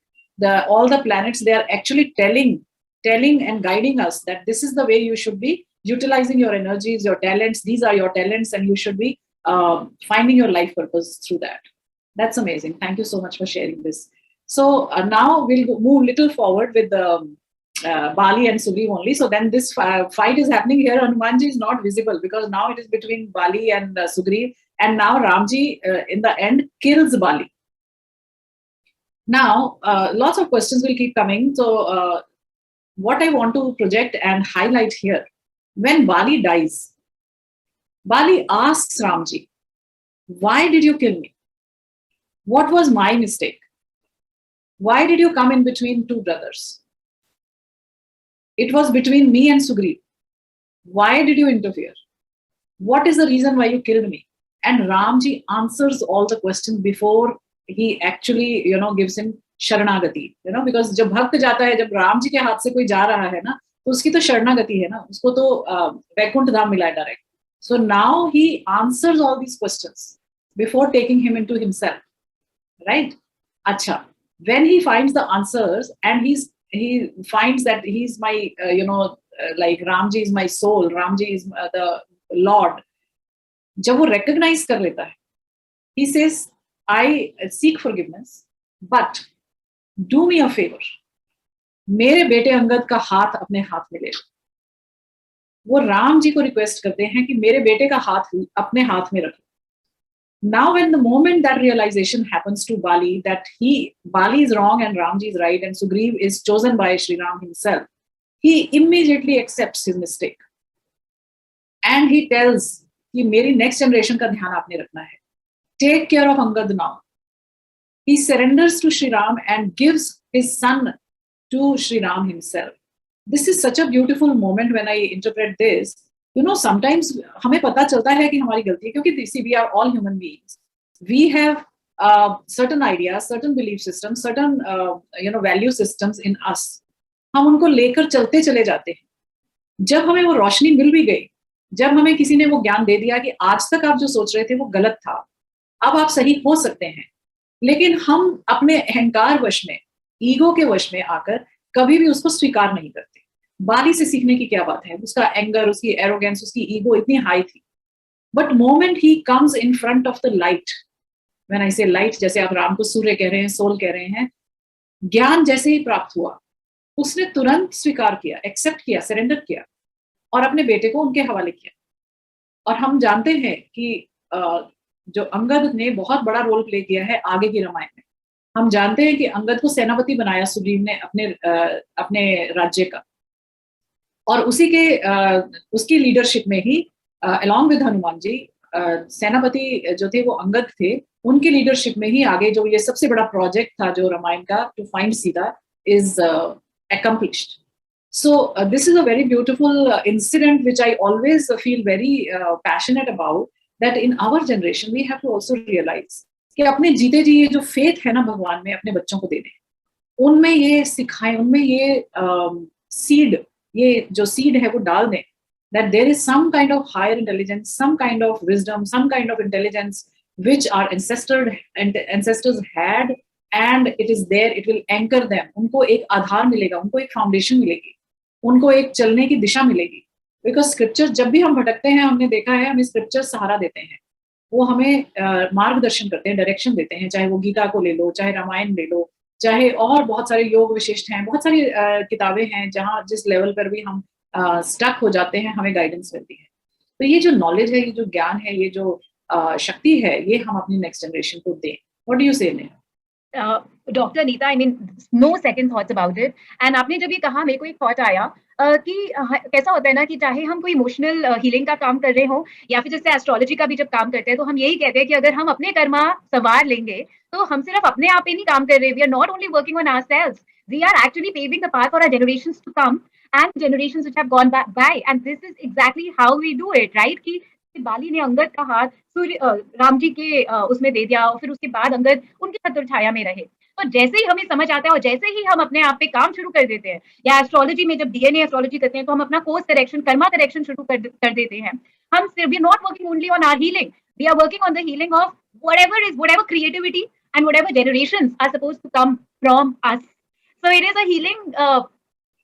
All the planets, they are actually telling and guiding us that this is the way you should be utilizing your energies, your talents. These are your talents, and you should be finding your life purpose through that. That's amazing. Thank you so much for sharing this. So now we'll move a little forward with the Bali and Sugreeva only. So then this fight is happening here. Hanumanji is not visible because now it is between Bali and Sugreeva. And now Ramji, in the end, kills Bali. Now, lots of questions will keep coming. So what I want to project and highlight here, when Bali dies, Bali asks Ramji, why did you kill me? What was my mistake? Why did you come in between two brothers? It was between me and Sugreeva. Why did you interfere? What is the reason why you killed me? And Ramji answers all the questions before he actually, gives him sharanagati. Because जब भक्त जाता है, जब राम जी के हाथ से कोई जा रहा है ना, तो उसकी तो शरणागति है ना, उसको तो वैकुंठ धाम मिला है direct. So now he answers all these questions before taking him into himself, right? Acha, when he finds the answers and he finds that he's my like Ramji is my soul, Ramji is the Lord. जब वो recognize कर लेता है, he says, I seek forgiveness, but do me a favor, मेरे बेटे अंगद का हाथ अपने हाथ में ले लो. वो राम जी को रिक्वेस्ट करते हैं कि मेरे बेटे का हाथ अपने हाथ में रखो. Now when the moment that realization happens to Bali, that Bali is wrong and Ramji is right and Sugriv is chosen by Sri Ram himself, he immediately accepts his mistake and he tells कि मेरी next generation का ध्यान आपने रखना है, take care of Angad now. He surrenders to Sri Ram and gives his son to Sri Ram himself. This is such a beautiful moment when I interpret this. You know, sometimes हमें पता चलता है कि हमारी गलती है, क्योंकि see, we are all human beings. We have certain ideas, certain belief systems, certain value systems in us. हम उनको लेकर चलते चले जाते हैं. जब हमें वो रोशनी मिल भी गई, जब हमें किसी ने वो ज्ञान दे दिया कि आज तक आप जो सोच रहे थे वो गलत था, अब आप सही हो सकते हैं, लेकिन हम अपने अहंकार वश में, ईगो के वश में आकर कभी भी उसको स्वीकार नहीं करते. बाली से सीखने की क्या बात है, उसका एंगर, उसकी एरोगेंस, उसकी ईगो इतनी हाई थी, but moment he comes in front of the light, when I से लाइट, जैसे आप राम को सूर्य कह रहे हैं, सोल कह रहे हैं, ज्ञान जैसे ही प्राप्त हुआ, उसने तुरंत स्वीकार किया, एक्सेप्ट किया, सरेंडर किया और अपने बेटे को उनके हवाले किया. और हम जानते हैं कि जो अंगद ने बहुत बड़ा रोल प्ले किया है आगे की रामायण में. हम जानते हैं कि अंगद को सेनापति बनाया सुग्रीव ने अपने राज्य का, और उसकी लीडरशिप में ही अलॉन्ग विद हनुमान जी सेनापति जो थे वो अंगद थे, उनकी लीडरशिप में ही आगे जो ये सबसे बड़ा प्रोजेक्ट था जो रामायण का, to find Sita, is accomplished. So this is a very beautiful incident which I always feel very passionate about, that in our generation we have to also realize कि अपने जीते जी ये जो faith है ना भगवान में, अपने बच्चों को दे दें, उनमें ये सिखाएं, उनमें ये seed, ये जो seed है वो डाल दें, that there is some kind of higher intelligence, some kind of wisdom, some kind of intelligence which our ancestors had, and it is there, it will anchor them. उनको एक आधार मिलेगा, उनको एक फाउंडेशन मिलेगी, उनको एक चलने की दिशा मिलेगी. बिकॉज स्क्रिप्चर, जब भी हम भटकते हैं, हमने देखा है, हमें स्क्रिप्चर सहारा देते हैं, वो हमें मार्गदर्शन करते हैं, डायरेक्शन देते हैं. चाहे वो गीता को ले लो, चाहे रामायण ले लो, चाहे और बहुत सारे योग विशिष्ट हैं, बहुत सारी किताबें हैं जहाँ जिस लेवल पर भी हम स्टक हो जाते हैं, हमें गाइडेंस मिलती है. तो ये जो नॉलेज है, ये जो ज्ञान है, ये जो शक्ति है, ये हम अपनी नेक्स्ट जनरेशन को दें. What do you say Neha? Doctor Anita, I mean no second thoughts about it. And आपने जब ये कहा, मेरे को एक थॉट आया कि कैसा होता है ना कि चाहे हम कोई इमोशनल हीलिंग का काम कर रहे हो या फिर जैसे एस्ट्रोलॉजी का भी जब काम करते हैं, तो हम यही कहते हैं कि अगर हम अपने कर्मा संवार लेंगे तो हम सिर्फ अपने आप पे नहीं काम कर रहे. We are not only working on ourselves, we are actually paving the path for our generations to come and generations which have gone by, and this is exactly how we do it, right? कि बाली ने अंगद का हाथ राम जी के उसमें दे दिया, और फिर उसके बाद अंगद उनकी छत्र छाया में रहे. तो जैसे ही हमें समझ आता है और जैसे ही हम अपने आप पे काम शुरू कर देते हैं, या एस्ट्रोलॉजी में जब डीएनए एस्ट्रोलॉजी करते हैं तो हम अपना कोर्स करेक्शन, कर्मा करेक्शन शुरू कर देते हैं. हम सिर्फ, we are not working only on our healing, we are working on the healing of whatever creativity and whatever generations are supposed to come from us. So it is a healing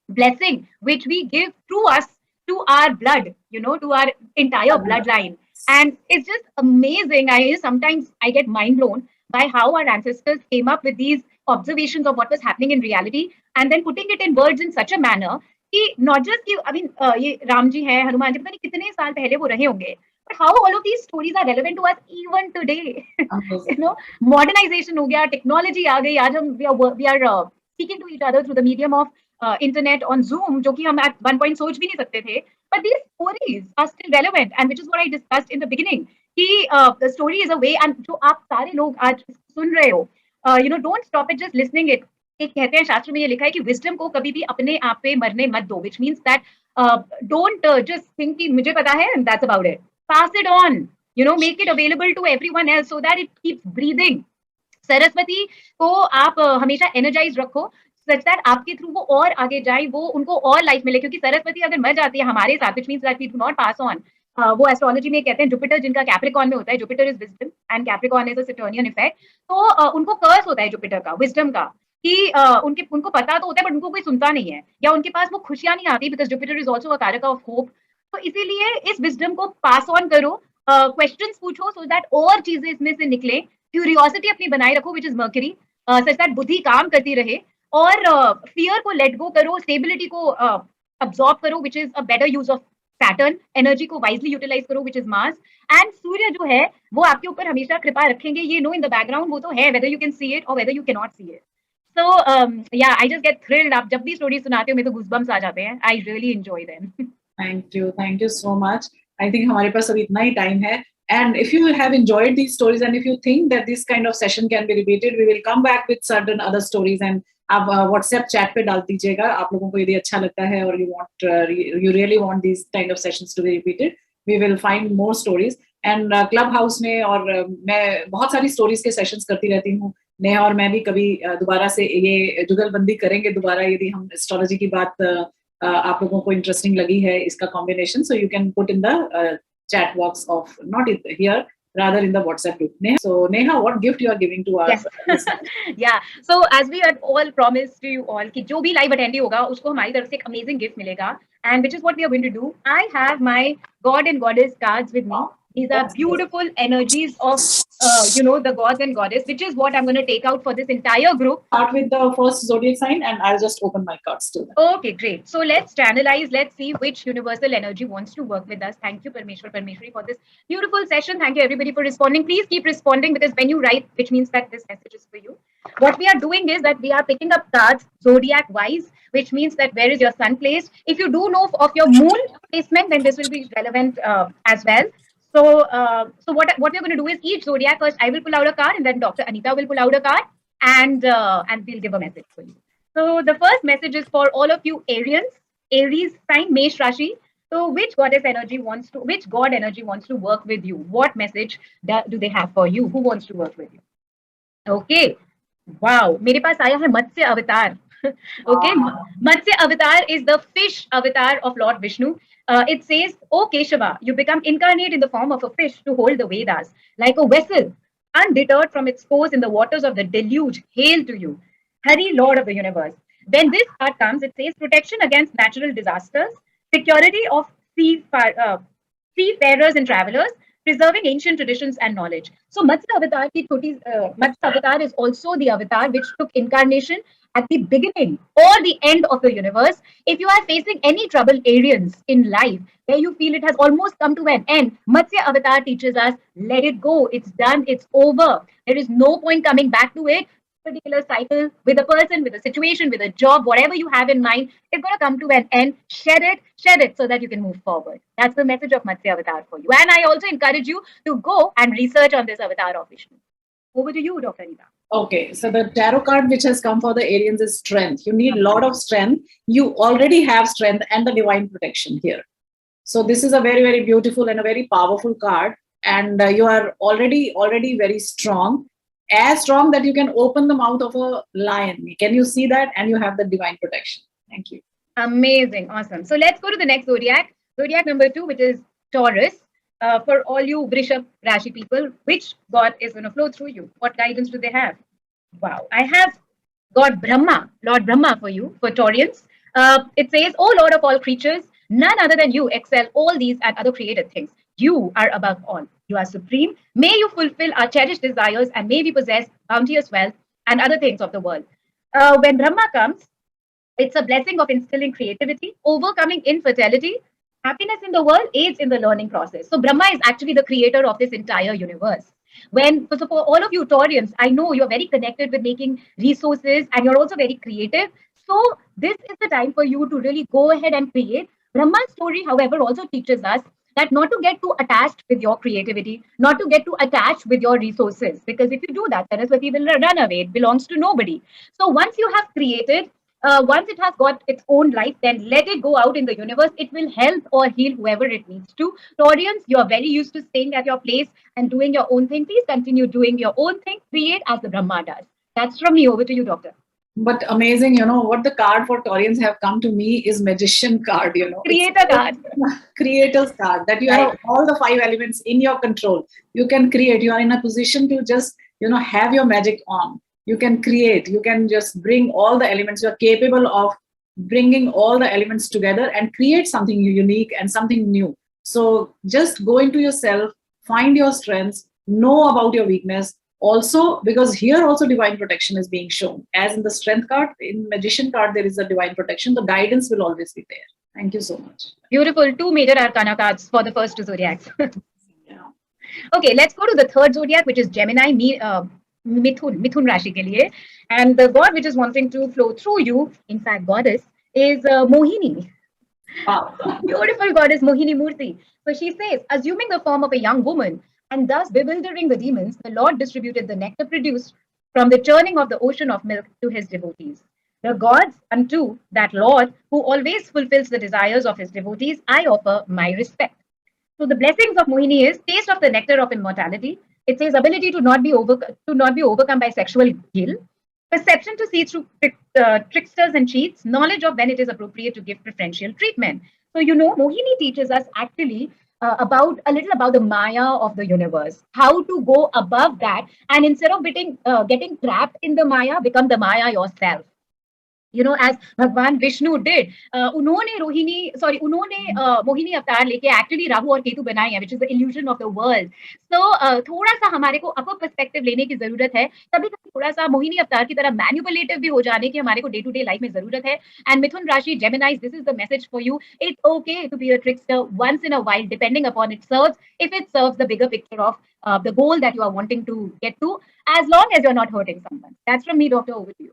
blessing which we give through us to our blood, to our entire bloodline. And it's just amazing. Sometimes I get mind blown by how our ancestors came up with these observations of what was happening in reality and then putting it in words in such a manner कि not just कि ये राम जी हैं, हनुमान जी, पता नहीं कितने साल पहले वो रहे होंगे, but how all of these stories are relevant to us even today. Modernization हो गया, technology आ गई, आज हम we are speaking to each other through the medium of internet on Zoom, जो कि हम at one point सोच भी नहीं सकते थे. But these stories are still relevant, and which is what I discussed in the beginning, कि the story is a way, and जो आप सारे लोग आज सुन रहे हो, don't stop at just listening it. एक कहते हैं, शास्त्र में ये लिखा है कि wisdom को कभी भी अपने आप पे मरने मत दो, which means that don't just think कि मुझे पता है and that's about it. Pass it on, make it available to everyone else so that it keeps breathing. Saraswati को आप हमेशा energized रखो, such that आपके थ्रू वो और आगे जाए, वो उनको और लाइफ मिले, क्योंकि सरस्वती अगर मर जाती है हमारे साथ, which means that we do not pass on वो एस्ट्रोलॉजी में कहते हैं जुपिटर जिनका कैप्रिकॉन में होता है, Jupiter is wisdom and Capricorn is a Saturnian effect. तो उनको कर्स होता है जुपिटर का, विजडम का, कि उनको पता तो होता है बट उनको कोई सुनता नहीं है, या उनके पास वो खुशियां नहीं आती, because Jupiter is also a कारक ऑफ होप। तो इसीलिए इस विजडम को पास ऑन करो, क्वेश्चंस पूछो सो दैट और चीजें इसमें से निकले, क्यूरियोसिटी अपनी बनाए रखो which is mercury, such that बुद्धि काम करती रहे, और फियर को लेट गो करो, स्टेबिलिटी को अब्सॉर्ब करो which is a better use of Saturn, energy को वाइजली यूटिलाइज करो विच इज मार्स। एंड सूर्य जो है वो आपके ऊपर हमेशा कृपा रखेंगे, ये नो इन द बैकग्राउंड, वो तो है, whether you can see it और whether you can not see it. So yeah I just get thrilled, आप जब भी स्टोरी सुनाते हो मेरे तो गूज़बम्प्स आ जाते हैं, I really enjoy them. Thank you so much. I think हमारे पास अभी इतना ही टाइम है, and if you have enjoyed these stories and if you think that this kind of session can be repeated, we will come back with certain other stories, and आप WhatsApp chat पे डाल दीजिएगा आप लोगों को यदि अच्छा लगता है और you really want these kind of sessions to be repeated. We will find more stories, and club house में और मैं बहुत सारी स्टोरीज के सेशंस करती रहती हूँ। नेहा और मैं भी कभी दोबारा से ये जुगलबंदी करेंगे दोबारा, यदि हम एस्ट्रोलॉजी की बात आप लोगों को इंटरेस्टिंग लगी है इसका combination, so you can put in the chat box of not here, rather in the WhatsApp group. So Neha, what gift you are giving to our yes. Yeah, so as we had all promised to you all कि जो भी live attendee होगा उसको हमारी तरफ से एक amazing gift मिलेगा, and which is what we are going to do. I have my god and goddess cards with me. These are beautiful energies of the gods and goddess, which is what I'm going to take out for this entire group. Start with the first zodiac sign and I'll just open my cards too. Okay, great. So let's channelize, let's see which universal energy wants to work with us. Thank you, Parmeshwari, for this beautiful session. Thank you, everybody, for responding. Please keep responding, because when you write, which means that this message is for you. What we are doing is that we are picking up cards zodiac wise, which means that where is your sun placed. If you do know of your moon placement, then this will be relevant as well. So, what we're going to do is each zodiac first I will pull out a card, and then Dr. Anita will pull out a card, and we'll give a message for you. So the first message is for all of you Arians, Aries sign, Mesh Rashi. So which god energy wants to work with you? What message do they have for you? Who wants to work with you? Okay. Wow. मेरे पास आया है मत्स्य अवतार. Okay. Matsya avatar is the fish avatar of Lord Vishnu. It says, "O Keshava, you become incarnate in the form of a fish to hold the Vedas, like a vessel, undeterred from its course in the waters of the deluge. Hail to you, Hari, Lord of the universe." When this card comes, it says protection against natural disasters, security of seafarers and travelers, preserving ancient traditions and knowledge. So Matsya Avatar is also the avatar which took incarnation at the beginning or the end of the universe. If you are facing any trouble Arians in life where you feel it has almost come to an end, Matsya Avatar teaches us, let it go. It's done. It's over. There is no point coming back to it. Particular cycle with a person, with a situation, with a job, whatever you have in mind, it's going to come to an end. Shed it so that you can move forward. That's the message of Matsya Avatar for you. And I also encourage you to go and research on this avatar of Vishnu. Over to you, Dr. Anita. Okay, so the tarot card which has come for the Arians is strength. You need a lot of strength. You already have strength and the divine protection here. So this is a very, very beautiful and a very powerful card. And you are already very strong. As strong that you can open the mouth of a lion. Can you see that? And you have the divine protection. Thank you. Amazing. Awesome. So let's go to the next zodiac. Zodiac number 2, which is Taurus. For all you Vrishab Rashi people, which god is going to flow through you? What guidance do they have? Wow. I have God Brahma, Lord Brahma for you, for Taurians. It says, "O Lord of all creatures, none other than you excel all these and other created things. You are above all. You are supreme. May you fulfill our cherished desires and may we possess bounteous wealth and other things of the world." When Brahma comes, it's a blessing of instilling creativity, overcoming infertility. Happiness in the world aids in the learning process. So Brahma is actually the creator of this entire universe. So for all of you Taurians, I know you're very connected with making resources and you're also very creative. So this is the time for you to really go ahead and create. Brahma's story, however, also teaches us that not to get too attached with your creativity, not to get too attached with your resources, because if you do that, Saraswati will run away. It belongs to nobody. So once you have created, once it has got its own life, then let it go out in the universe. It will help or heal whoever it needs to. Taurians, you are very used to staying at your place and doing your own thing. Please continue doing your own thing. Create as the Brahma does. That's from me. Over to you, Doctor. But amazing, what the card for Taurians have come to me is magician card, Creator card. Creator's card, that you have all the 5 elements in your control. You can create, you are in a position to just, have your magic on. You can create, you can just bring all the elements. You're capable of bringing all the elements together and create something unique and something new. So just go into yourself, find your strengths, know about your weakness. Also, because here also divine protection is being shown. As in the strength card, in magician card, there is a divine protection. The guidance will always be there. Thank you so much. Beautiful. 2 major arcana cards for the first 2 zodiacs. Yeah. Okay, let's go to the third zodiac, which is Gemini, Mithun Rashi ke liye. And the god which is wanting to flow through you, in fact, goddess, is Mohini. Wow. Beautiful goddess Mohini Murti. So she says, assuming the form of a young woman and thus bewildering the demons, the Lord distributed the nectar produced from the churning of the ocean of milk to his devotees. The gods unto that Lord who always fulfills the desires of his devotees, I offer my respect. So the blessings of Mohini is taste of the nectar of immortality. It says ability to not be overcome by sexual guilt, perception to see through tricksters and cheats, knowledge of when it is appropriate to give preferential treatment. So Mohini teaches us actually about a little about the Maya of the universe, how to go above that, and instead of getting trapped in the Maya, become the Maya yourself. As Bhagwan Vishnu did, उन्होंने मोहिनी अवतार लेके actually Rahu और केतु बनाए हैं, which is the illusion of the world. So थोड़ा सा हमारे को अपर पर्सपेक्टिव लेने की जरूरत है, कभी कभी थोड़ा सा मोहिनी अवतार की तरह मैनिपुलेटिव भी हो जाने की हमारे को डे टू डे लाइफ में जरूरत है. And मिथुन राशि, Geminis, this is the message for you. It's okay to be a trickster once in a while, depending upon if it serves the bigger picture of the goal that you are wanting to get to, as long as you're not hurting someone. That's from me, Doctor. Over to you.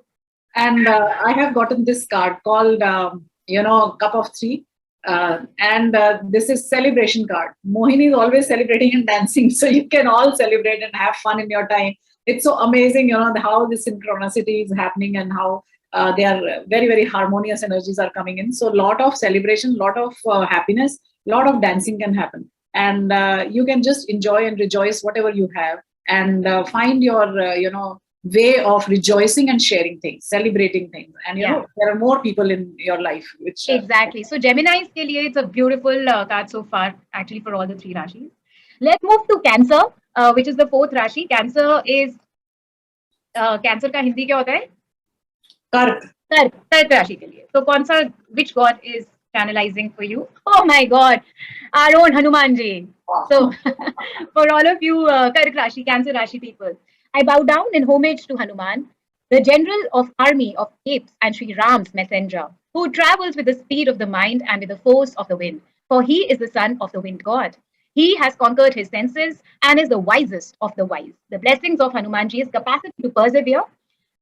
And I have gotten this card called, Cup of Three. And this is celebration card. Mohini is always celebrating and dancing. So you can all celebrate and have fun in your time. It's so amazing, how this synchronicity is happening and how they are very, very harmonious energies are coming in. So a lot of celebration, lot of happiness, lot of dancing can happen. And you can just enjoy and rejoice whatever you have and find your, way of rejoicing and sharing things, celebrating things. And, there are more people in your life. Which exactly. So Gemini's ke liye, it's a beautiful card so far, actually, for all the 3 Rashis. Let's move to Cancer, which is the 4th Rashi. Cancer is, Cancer ka Hindi kya hota hai? Kark Rashi ke liye. So which god is channelizing for you? Oh my God, our own Hanuman ji. Wow. So for all of you Kark Rashi, Cancer Rashi people, I bow down in homage to Hanuman, the general of army of apes and Sri Ram's messenger, who travels with the speed of the mind and with the force of the wind, for he is the son of the wind god. He has conquered his senses and is the wisest of the wise. The blessings of Hanumanji's capacity to persevere,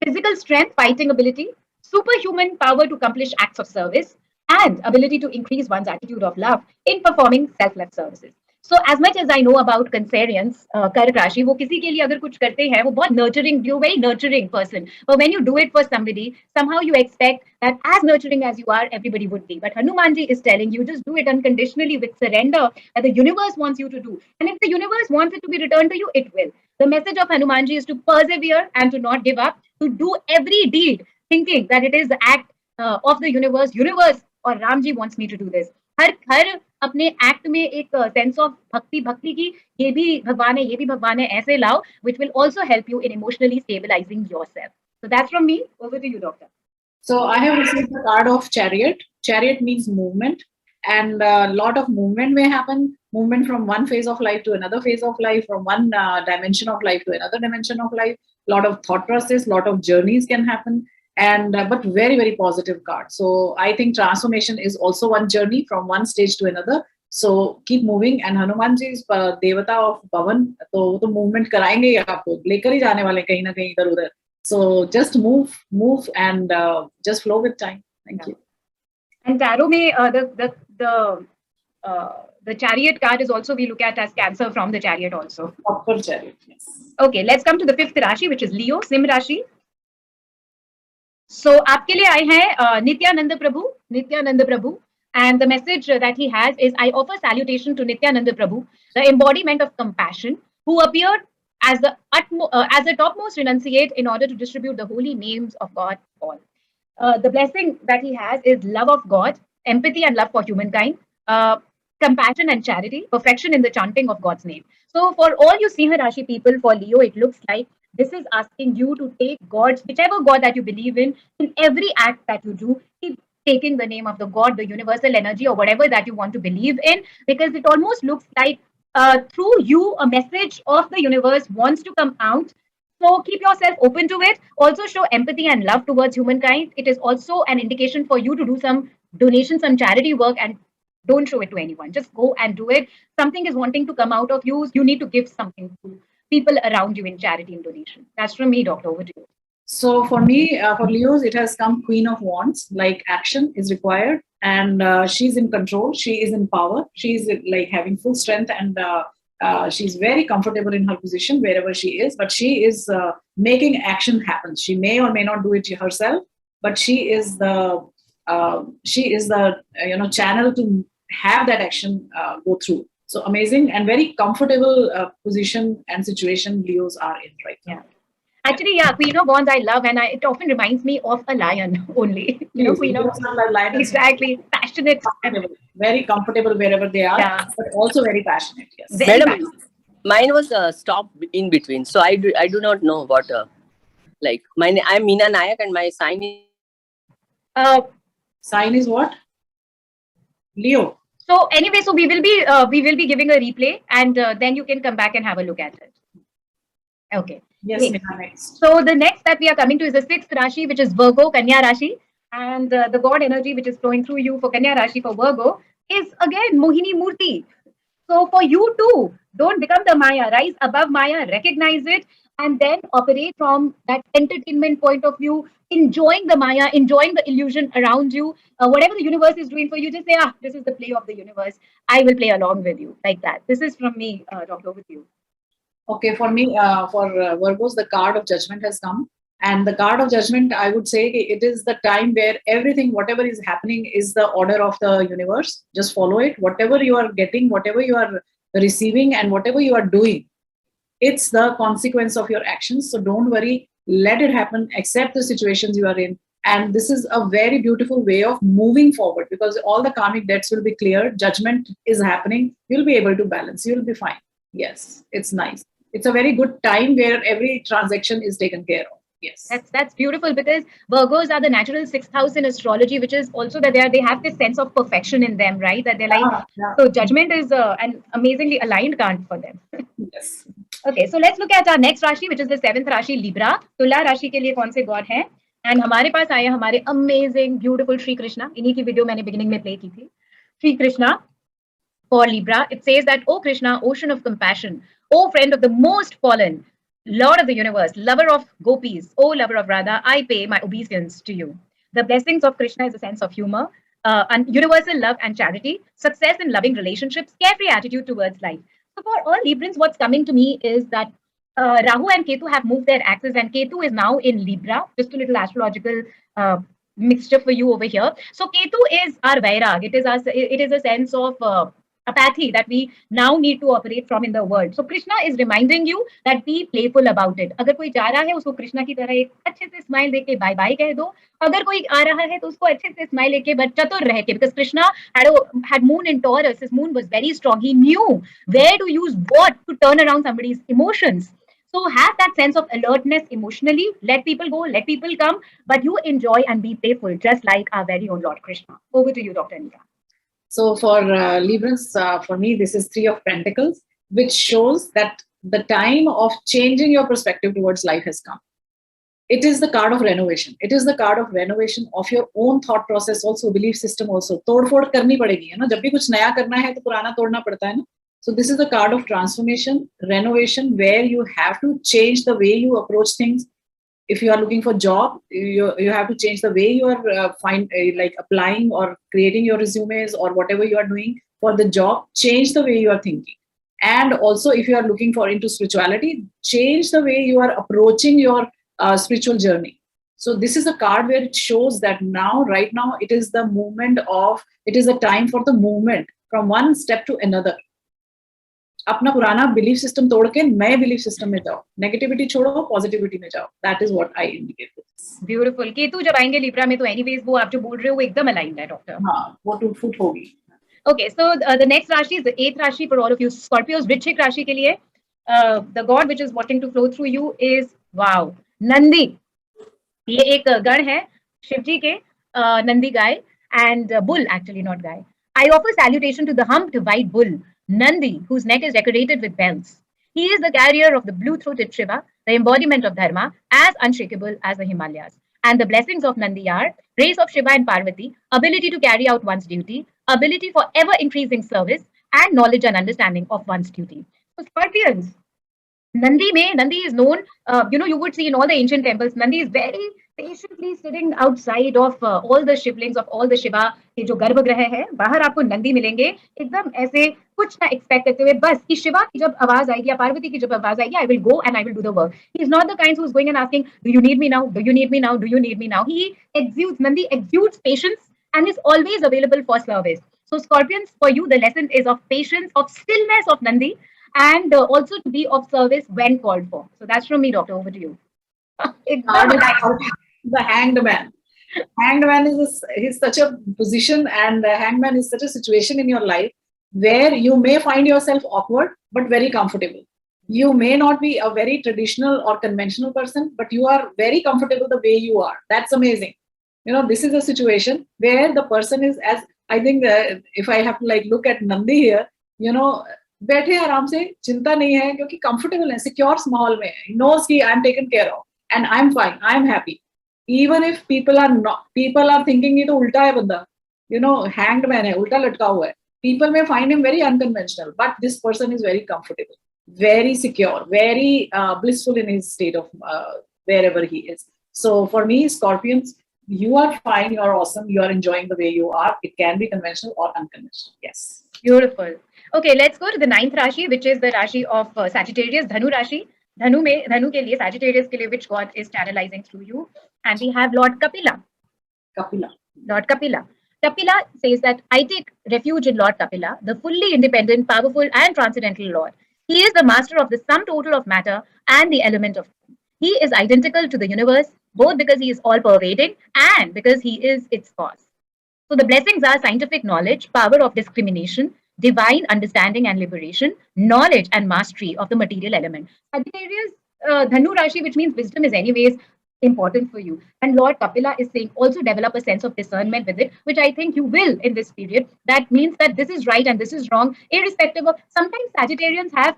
physical strength, fighting ability, superhuman power to accomplish acts of service, and ability to increase one's attitude of love in performing selfless services. So as much as I know about Cancerians, Kark Rashi, वो किसी के लिए अगर कुछ करते हैं, वो बहुत nurturing, you're a very nurturing person. But when you do it for somebody, somehow you expect that as nurturing as you are, everybody would be. But Hanumanji is telling you, just do it unconditionally with surrender that the universe wants you to do. And if the universe wants it to be returned to you, it will. The message of Hanumanji is to persevere and to not give up, to do every deed, thinking that it is the act of the universe, or Ramji wants me to do this. हर अपने act में एक sense of भक्ति की, ये भी भगवान है ऐसे लाओ, which will also help you in emotionally stabilizing yourself. So that's from me. Over to you, Doctor. So I have received the card of Chariot. Chariot means movement, and a lot of movement may happen. Movement from one phase of life to another phase of life, from one dimension of life to another dimension of life. A lot of thought process, lot of journeys can happen. And but very, very positive card. So I think transformation is also one journey from one stage to another. So keep moving. And Hanumanji is devata of Pavan, तो movement कराएंगे ही आपको, लेकर ही जाने वाले कहीं ना कहीं इधर उधर. So just move and just flow with time. Thank you. And tarot में the Chariot card is also, we look at as Cancer from the Chariot also. Proper Chariot, yes. Okay, let's come to the 5th Rashi, which is Leo, Sim Rashi. So आपके लिए आए हैं नित्यानंद प्रभु, and the message that he has is, I offer salutation to Nityananda Prabhu, the embodiment of compassion, who appeared as the topmost renunciate in order to distribute the holy names of God to all. The blessing that he has is love of God, empathy and love for humankind, uh, compassion and charity, perfection in the chanting of God's name. So, for all you Sinha Rashi people, for Leo, it looks like this is asking you to take God's, whichever God that you believe in every act that you do, keep taking the name of the God, the universal energy, or whatever that you want to believe in, because it almost looks like through you, a message of the universe wants to come out. So keep yourself open to it. Also show empathy and love towards humankind. It is also an indication for you to do some donation, some charity work, and don't show it to anyone. Just go and do it. Something is wanting to come out of you. You need to give something to people around you in charity and donation. That's from me, Doctor. Over to you. So for me, for Leos, it has come Queen of Wands. Like action is required, and she's in control. She is in power. She's like having full strength, and she's very comfortable in her position wherever she is. But she is making action happen. She may or may not do it herself, but she is the channel to have that action go through. So amazing and very comfortable position and situation Leos are in right now. Yeah. Actually, yeah, Queen of Wands I love, and it often reminds me of a lion only. Queen of Wands. Exactly. Passionate. Very comfortable wherever they are, yeah. but also very passionate. Yes. Very Madam, passionate. Mine was stopped in between. So I do not know what, I'm Meena Nayak and my sign is... Sign is what? Leo. So anyway, so we will be giving a replay, and then you can come back and have a look at it. Okay. Yes, next. So the next that we are coming to is the sixth Rashi, which is Virgo, Kanya Rashi. And the God energy which is flowing through you for Kanya Rashi for Virgo is again Mohini Murti. So for you too, don't become the Maya, rise above Maya, recognize it, and then operate from that entertainment point of view, enjoying the Maya, enjoying the illusion around you. Whatever the universe is doing for you, just say, this is the play of the universe. I will play along with you, like that. This is from me, Doctor, with you. Okay, for me, for Virgos, the card of judgment has come. And the card of judgment, I would say it is the time where everything, whatever is happening, is the order of the universe. Just follow it. Whatever you are getting, whatever you are receiving, and whatever you are doing, it's the consequence of your actions. So don't worry. Let it happen. Accept the situations you are in. And this is a very beautiful way of moving forward, because all the karmic debts will be cleared. Judgment is happening. You'll be able to balance. You'll be fine. Yes, it's nice. It's a very good time where every transaction is taken care of. Yes, that's beautiful, because Virgos are the natural sixth house in astrology, which is also that they have this sense of perfection in them, right? That they're like, so judgment is an amazingly aligned card for them. Yes. Okay, so let's look at our next Rashi, which is the seventh Rashi, Libra. Tula Rashi के लिए कौन से God हैं? And हमारे पास आए हमारे amazing, beautiful Shri Krishna. इन्हीं की वीडियो मैंने beginning में play की थी. Shri Krishna for Libra. It says that, "O Krishna, ocean of compassion, O friend of the most fallen, Lord of the universe, lover of gopis, O lover of Radha, I pay my obeisance to you." The blessings of Krishna is a sense of humor, and universal love and charity, success in loving relationships, carefree attitude towards life. So for all Librans, what's coming to me is that Rahu and Ketu have moved their axes, and Ketu is now in Libra. Just a little astrological mixture for you over here. So Ketu is our Vairag. It is a sense of apathy that we now need to operate from in the world. So Krishna is reminding you that be playful about it. अगर कोई जा रहा है उसको कृष्णा की तरह एक अच्छे से स्माइल देके बाय बाय कह दो. अगर कोई आ रहा है तो उसको अच्छे से स्माइल लेके बट चतुर रह के, because Krishna had moon in Taurus. His moon was very strong. He knew where to use what to turn around somebody's emotions. So have that sense of alertness emotionally. Let people go, let people come, but you enjoy and be playful, just like our very own Lord Krishna. Over to you, Dr. Anita. So for Librans, for me, this is Three of Pentacles, which shows that the time of changing your perspective towards life has come. It is the card of renovation. It is the card of renovation of your own thought process, also belief system also. तोड़-फोड़ करनी पड़ेगी, है ना? जब भी कुछ नया करना है तो पुराना तोड़ना पड़ता है ना? So this is the card of transformation, renovation, where you have to change the way you approach things. If you are looking for job, you have to change the way you are like applying or creating your resumes or whatever you are doing for the job. Change the way you are thinking. And also, if you are looking for into spirituality, change the way you are approaching your spiritual journey. So this is a card where it shows that right now, it is the movement it is a time for the movement from one step to another. अपना पुराना belief system तोड़ के नए belief system में जाओ, negativity छोड़ो, positivity में जाओ. That is what I indicate. Beautiful. Ketu जब आएंगे लिब्रा में तो एनीवेज वो आप जो बोल रहे हो वो एकदम अलाइंड है डॉक्टर. हाँ, वो टूट फूट होगी. Okay, so the next Rashi is the 8th Rashi for all of you Scorpios. Vrishchik Rashi के लिए the god which is wanting to flow through you is wow, Nandi. ये एक गण है शिव जी के, नंदी गाय, and bull actually, not guy. I offer salutation to the humped white bull, Nandi, whose neck is decorated with bells. He is the carrier of the blue-throated Shiva, the embodiment of Dharma, as unshakable as the Himalayas. And the blessings of Nandi are grace of Shiva and Parvati, ability to carry out one's duty, ability for ever increasing service, and knowledge and understanding of one's duty. So Scorpions, Nandi is known, you would see in all the ancient temples, Nandi is very patiently sitting outside of all the shivlings of all the Shiva के जो गर्भगृह है, बाहर आपको नंदी मिलेंगे एकदम ऐसे कुछ ना एक्सपेक्ट करते हुए, बस कि शिवा की जब आवाज आएगी या पार्वती की जब आवाज आएगी, I will go and I will do the work. He is not the kind who is going and asking, do you need me now? Do you need me now? Do you need me now? Nandi exudes patience and is always available for service. So Scorpions, for you, the lesson is of patience, of stillness of Nandi, and also to be of service when called for. So that's from me, doctor. Over to you. The hanged man. Hanged man is such a position, and hanged man is such a situation in your life where you may find yourself awkward but very comfortable. You may not be a very traditional or conventional person, but you are very comfortable the way you are. That's amazing. This is a situation where the person is, as I think, if I have to look at Nandi here, बैठे आराम से, चिंता नहीं है क्योंकि comfortable है, secure माहौल में है. knows कि I am taken care of and I am fine, I am happy. Even if people are thinking ये तो उल्टा है बंदा, hanged man है, उल्टा लटका हुआ है. People may find him very unconventional, but this person is very comfortable, very secure, very blissful in his state of wherever he is. So for me, Scorpions, you are fine, you are awesome, you are enjoying the way you are. It can be conventional or unconventional. Yes. Beautiful. Okay, let's go to the 9th Rashi, which is the Rashi of Sagittarius, Dhanu Rashi. Dhanu के लिए, Sagittarius के लिए, which god is channelizing through you? And we have Lord Kapila. Lord Kapila. Kapila says that I take refuge in Lord Kapila, the fully independent, powerful, and transcendental Lord. He is the master of the sum total of matter and the element of time. He is identical to the universe, both because he is all-pervading and because he is its cause. So the blessings are scientific knowledge, power of discrimination, divine understanding and liberation, knowledge and mastery of the material element. Sagittarius, Dhanu Rashi, which means wisdom is anyways important for you. And Lord Kapila is saying also develop a sense of discernment with it, which I think you will in this period. That means that this is right and this is wrong, irrespective of, sometimes Sagittarians have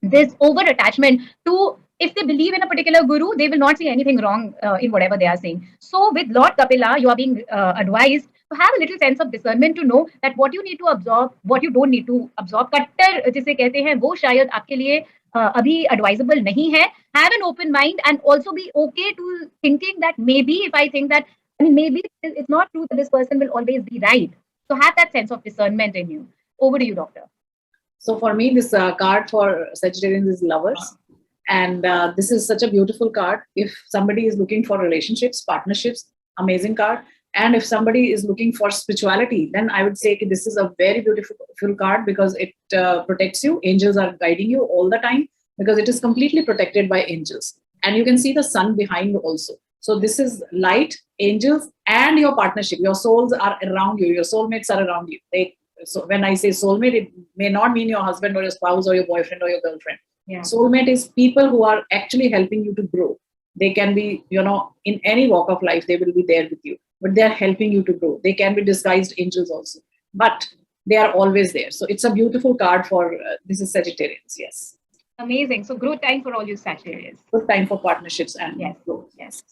this over attachment to, if they believe in a particular guru, they will not see anything wrong in whatever they are saying. So with Lord Kapila, you are being advised to have a little sense of discernment to know that what you need to absorb, what you don't need to absorb. Kattar जिसे कहते हैं वो शायद आपके लिए अभी advisable नहीं है. Have an open mind and also be okay to thinking that maybe if I think that, maybe it's not true that this person will always be right. So have that sense of discernment in you. Over to you, doctor. So for me, this card for Sagittarians is Lovers. And this is such a beautiful card. If somebody is looking for relationships, partnerships, amazing card. And if somebody is looking for spirituality, then I would say this is a very beautiful card because it protects you. Angels are guiding you all the time because it is completely protected by angels. And you can see the sun behind also. So this is light, angels, and your partnership. Your souls are around you. Your soulmates are around you. So when I say soulmate, it may not mean your husband or your spouse or your boyfriend or your girlfriend. Yeah. Soulmate is people who are actually helping you to grow. They can be, in any walk of life, they will be there with you, but they are helping you to grow. They can be disguised angels also, but they are always there. So it's a beautiful card for, this is Sagittarians, yes. Amazing. So growth time for all you Sagittarians. Good time for partnerships and growth. Yes.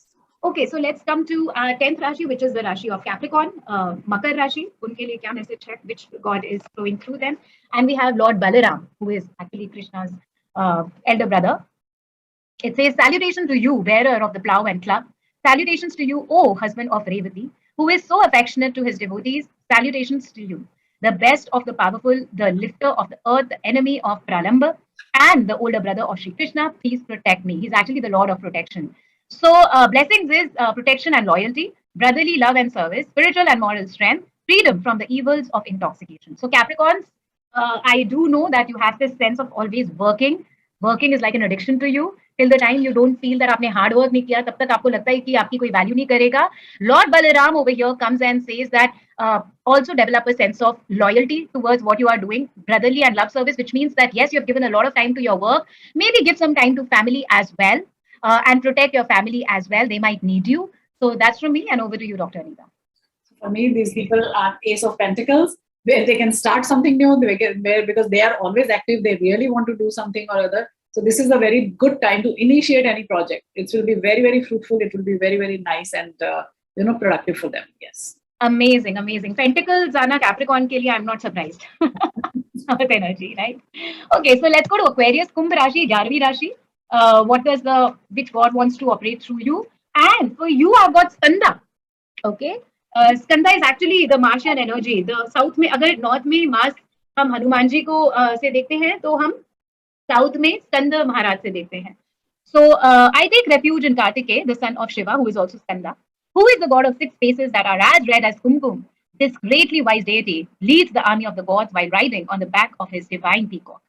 Okay, so let's come to 10th Rashi, which is the Rashi of Capricorn, Makar Rashi. Unke liye kya message hai, which god is flowing through them. And we have Lord Balaram, who is actually Krishna's elder brother. It says, salutation to you, bearer of the plough and club. Salutations to you, O husband of Revati, who is so affectionate to his devotees. Salutations to you, the best of the powerful, the lifter of the earth, the enemy of Pralamba, and the older brother of Shri Krishna. Please protect me. He's actually the Lord of protection. So blessings is protection and loyalty, brotherly love and service, spiritual and moral strength, freedom from the evils of intoxication. So Capricorns, I do know that you have this sense of always working. Working is like an addiction to you. Till the time you don't feel that आपने hard work नहीं किया, तब तक आपको लगता है कि आपकी कोई value नहीं करेगा. Lord Balaram over here comes and says that also develop a sense of loyalty towards what you are doing, brotherly and love service, which means that yes, you have given a lot of time to your work. Maybe give some time to family as well, and protect your family as well. They might need you. So that's from me, and over to you, Dr. Anita. For me, these people are Ace of Pentacles, where they can start something new, because they are always active. They really want to do something or other. So this is a very good time to initiate any project. It will be very, very fruitful. It will be very, very nice and productive for them. Yes. Amazing, amazing. Pentacles, Anna Capricorn ke liye, I'm not surprised. Earth energy, right? Okay, so let's go to Aquarius, Kumbh Rashi, 11वीं Rashi. Which God wants to operate through you? And for you, I've got Skanda. Okay. Skanda is actually the Martian energy. The South में, अगर North में Mars हम हनुमान जी को से देखते हैं, तो हम South में स्कंद महाराज से देखते हैं. So I take refuge in Kartikeya, the son of Shiva, who is also Skanda, who is the god of 6 faces that are as red as Kumkum. This greatly wise deity leads the army of the gods while riding on the back of his divine peacock.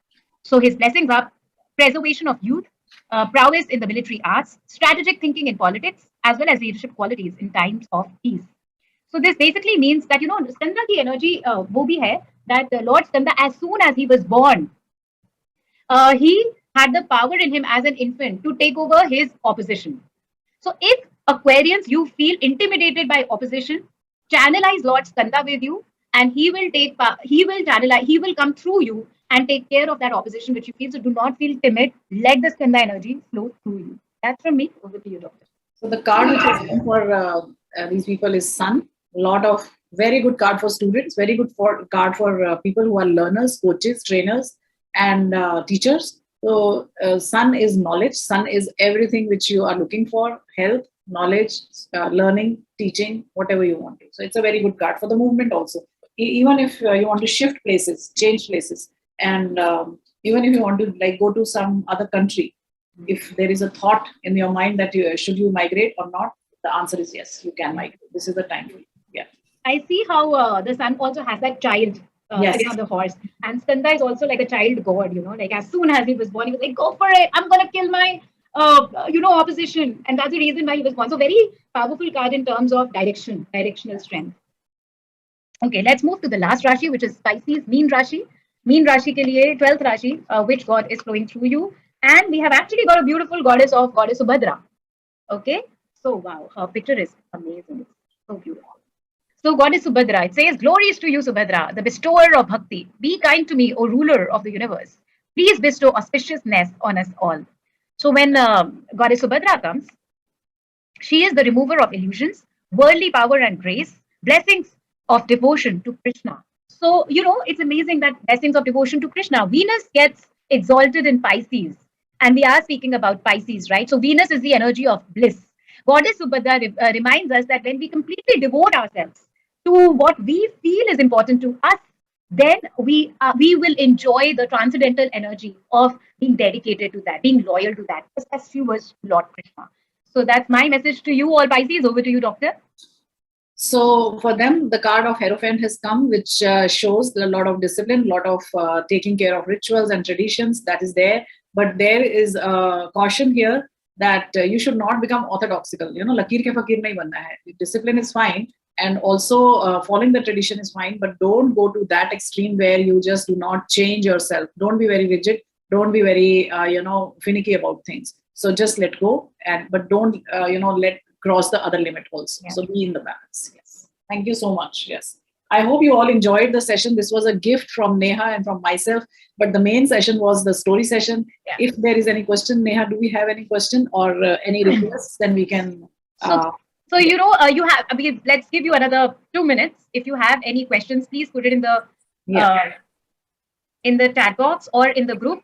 So his blessings are preservation of youth, prowess in the military arts, strategic thinking in politics, as well as leadership qualities in times of peace. So this basically means that, Skanda ki energy wo bhi hai, that Lord Skanda, as soon as he was born, he had the power in him as an infant to take over his opposition. So if Aquarians, you feel intimidated by opposition, channelize Lord Skanda with you, and he will come through you and take care of that opposition which you feel. So do not feel timid. Let the Skanda energy flow through you. That's from me. Over to you, Doctor. So the card which is for these people is Sun. A lot of very good card for students, very good card for people who are learners, coaches, trainers, and teachers. So Sun is knowledge. Sun is everything which you are looking for: health, knowledge, learning, teaching, whatever you want to. So it's a very good card for the movement also. Even if you want to shift places, change places, and even if you want to go to some other country, if there is a thought in your mind that should you migrate or not, the answer is yes, you can migrate. This is the time for you. Yeah. I see how the Sun also has that child sitting on the horse, and Skanda is also like a child god. Like as soon as he was born, he was like, "Go for it! I'm gonna kill my opposition," and that's the reason why he was born. So very powerful card in terms of directional strength. Okay, let's move to the last Rashi, which is Pisces, Meen Rashi. Meen Rashi ke liye 12th Rashi, which god is flowing through you, and we have actually got a beautiful goddess Subhadra. Okay, so wow, her picture is amazing. It's so beautiful. So Goddess Subhadra, it says, "Glories to you, Subhadra, the bestower of bhakti. Be kind to me, O ruler of the universe. Please bestow auspiciousness on us all." So when Goddess Subhadra comes, she is the remover of illusions, worldly power and grace, blessings of devotion to Krishna. So, it's amazing that blessings of devotion to Krishna. Venus gets exalted in Pisces, and we are speaking about Pisces, right? So Venus is the energy of bliss. Goddess Subhadra reminds us that when we completely devote ourselves to what we feel is important to us, then we will enjoy the transcendental energy of being dedicated to that, being loyal to that, just as she was Lord Krishna. So that's my message to you all, Pisces. Over to you, Doctor. So for them, the card of Hierophant has come, which shows a lot of discipline, a lot of taking care of rituals and traditions that is there. But there is a caution here that you should not become orthodoxical. Lakir ke fakir nahi banna hai. Discipline is fine, and also following the tradition is fine, but don't go to that extreme where you just do not change yourself. Don't be very rigid. Don't be very finicky about things. So just let go, but don't let cross the other limit also. Yeah. So be in the balance. Yes. Thank you so much. Yes. I hope you all enjoyed the session. This was a gift from Neha and from myself, but the main session was the story session. Yeah. If there is any question, Neha, do we have any question or any requests? Then we can. So you have. Let's give you another 2 minutes. If you have any questions, please put it in the chat box or in the group.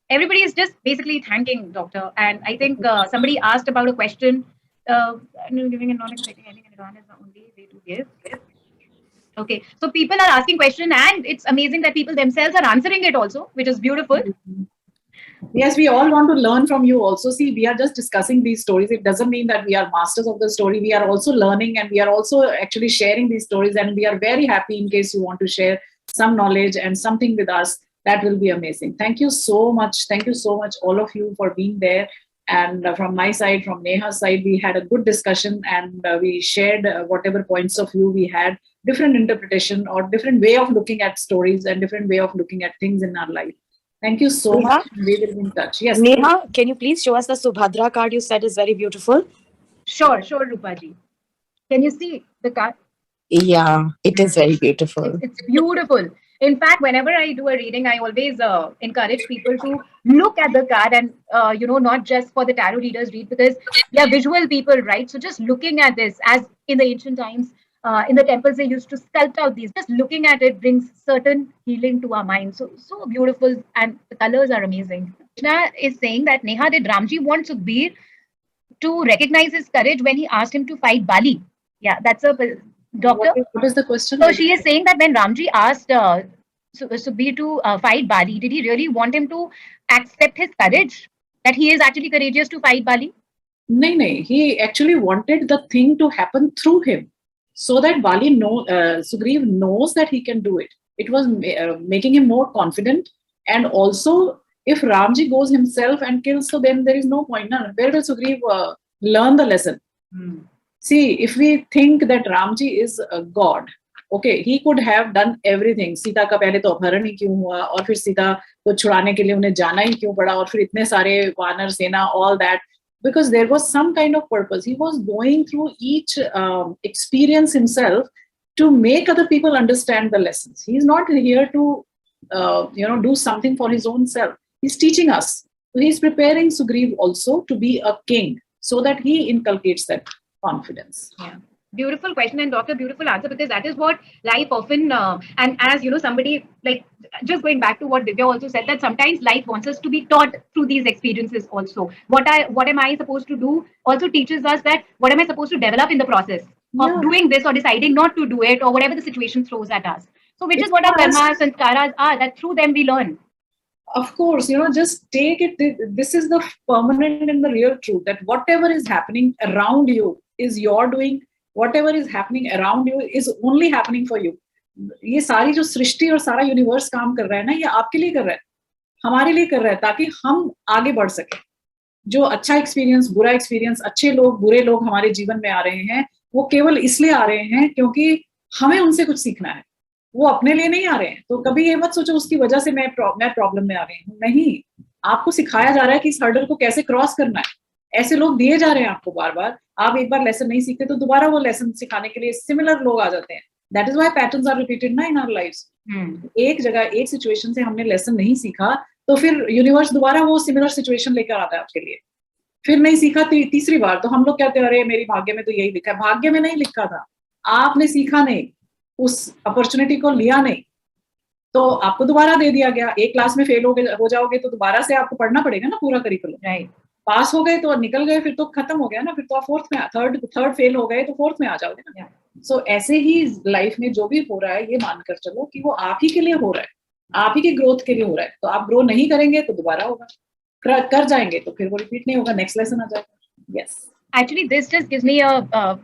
Everybody is just basically thanking Doctor, and I think somebody asked about a question. Giving and not expecting anything in advance is the only way to give. Okay, so people are asking questions, and it's amazing that people themselves are answering it also, which is beautiful. Yes, we all want to learn from you also. See, we are just discussing these stories. It doesn't mean that we are masters of the story. We are also learning, and we are also actually sharing these stories, and we are very happy in case you want to share some knowledge and something with us, that will be amazing. Thank you so much. Thank you so much, all of you, for being there. And from my side, from Neha's side, we had a good discussion, and we shared whatever points of view we had, different interpretation or different way of looking at stories and different way of looking at things in our life. Thank you so Neha? much. We will be in touch. Yes. Neha, can you please show us the Subhadra card you said is very beautiful? Sure, Rupaji. Can you see the card? Yeah, it is very beautiful. It's beautiful. In fact, whenever I do a reading, I always encourage people to look at the card and, not just for the tarot readers read, because we are visual people, right? So just looking at this, as in the ancient times, in the temples, they used to sculpt out these. Just looking at it brings certain healing to our mind. So beautiful, and the colors are amazing. Krishna is saying that, Neha, did Ramji want Sukhbir to recognize his courage when he asked him to fight Bali? Yeah, that's a doctor. What is the question? So she is saying that when Ramji asked Sukhbir to fight Bali, did he really want him to accept his courage? That he is actually courageous to fight Bali? No. He actually wanted the thing to happen through him, so that Sugriv knows that he can do it. It was making him more confident. And also, if Ramji goes himself and kills, so then there is no point. No? Where will Sugriv learn the lesson? See, if we think that Ramji is a god, okay, he could have done everything. Sita का पहले तो अपहरण ही क्यों हुआ, और फिर सीता को छुड़ाने के लिए उन्हें जाना ही क्यों पड़ा, और फिर इतने सारे वानर सेना, all that, because there was some kind of purpose. He was going through each experience himself to make other people understand the lessons. He's not here to do something for his own self. He's teaching us. So he's preparing Sugriv also to be a king, so that he inculcates that confidence. Yeah. Beautiful question, and Doctor, beautiful answer, because that is what life often, and as you know, somebody, like, just going back to what Divya also said, that sometimes life wants us to be taught through these experiences also. What am I supposed to do also teaches us that what am I supposed to develop in the process of doing this, or deciding not to do it, or whatever the situation throws at us. So which is what our karmas and sanskaras are, that through them we learn. Of course, just take it. This is the permanent and the real truth, that whatever is happening around you is your doing. Whatever is happening around you is only happening for you. ये सारी जो सृष्टि और सारा universe काम कर रहा है ना, ये आपके लिए कर रहा है, हमारे लिए कर रहा है, ताकि हम आगे बढ़ सके. जो अच्छा एक्सपीरियंस, बुरा एक्सपीरियंस, अच्छे लोग, बुरे लोग हमारे जीवन में आ रहे हैं, वो केवल इसलिए आ रहे हैं क्योंकि हमें उनसे कुछ सीखना है. वो अपने लिए नहीं आ रहे हैं. तो कभी ये मत सोचो उसकी वजह से मैं प्रॉब्लम में आ रही हूँ. नहीं, आपको सिखाया जा रहा है कि इस हर्डल को कैसे क्रॉस करना है. ऐसे लोग दिए जा रहे हैं आपको बार बार. आप एक बार लेसन नहीं सीखते तो दोबारा वो लेसन सिखाने के लिए सिमिलर लोग आ जाते हैं. That is why patterns are repeated ना इन आवर लाइव्स. एक जगह, एक सिचुएशन से हमने लेसन नहीं सीखा, तो फिर यूनिवर्स दोबारा वो सिमिलर सिचुएशन लेकर आता है आपके लिए. फिर नहीं सीखा तीसरी बार, तो हम लोग कहते हैं अरे मेरी भाग्य में तो यही लिखा है. भाग्य में नहीं लिखा था, आपने सीखा नहीं, उस अपॉर्चुनिटी को लिया नहीं, तो आपको दोबारा दे दिया गया. एक क्लास में फेल हो जाओगे तो दोबारा से आपको पढ़ना पड़ेगा ना पूरा करिकुलम. राइट. पास हो गए तो निकल गए, फिर तो खत्म हो गया ना, फिर तो आप फोर्थ में, थर्ड फेल हो गए तो फोर्थ में आ जाओगे ना. सो ऐसे ही लाइफ में जो भी हो रहा है, ये मानकर चलो कि वो आप ही के लिए हो रहा है, आप ही की ग्रोथ के लिए हो रहा है. तो आप ग्रो नहीं करेंगे तो दोबारा होगा, कर जाएंगे तो फिर वो रिपीट नहीं होगा, नेक्स्ट लेसन आ जाएगा. Yes. Actually, this just gives me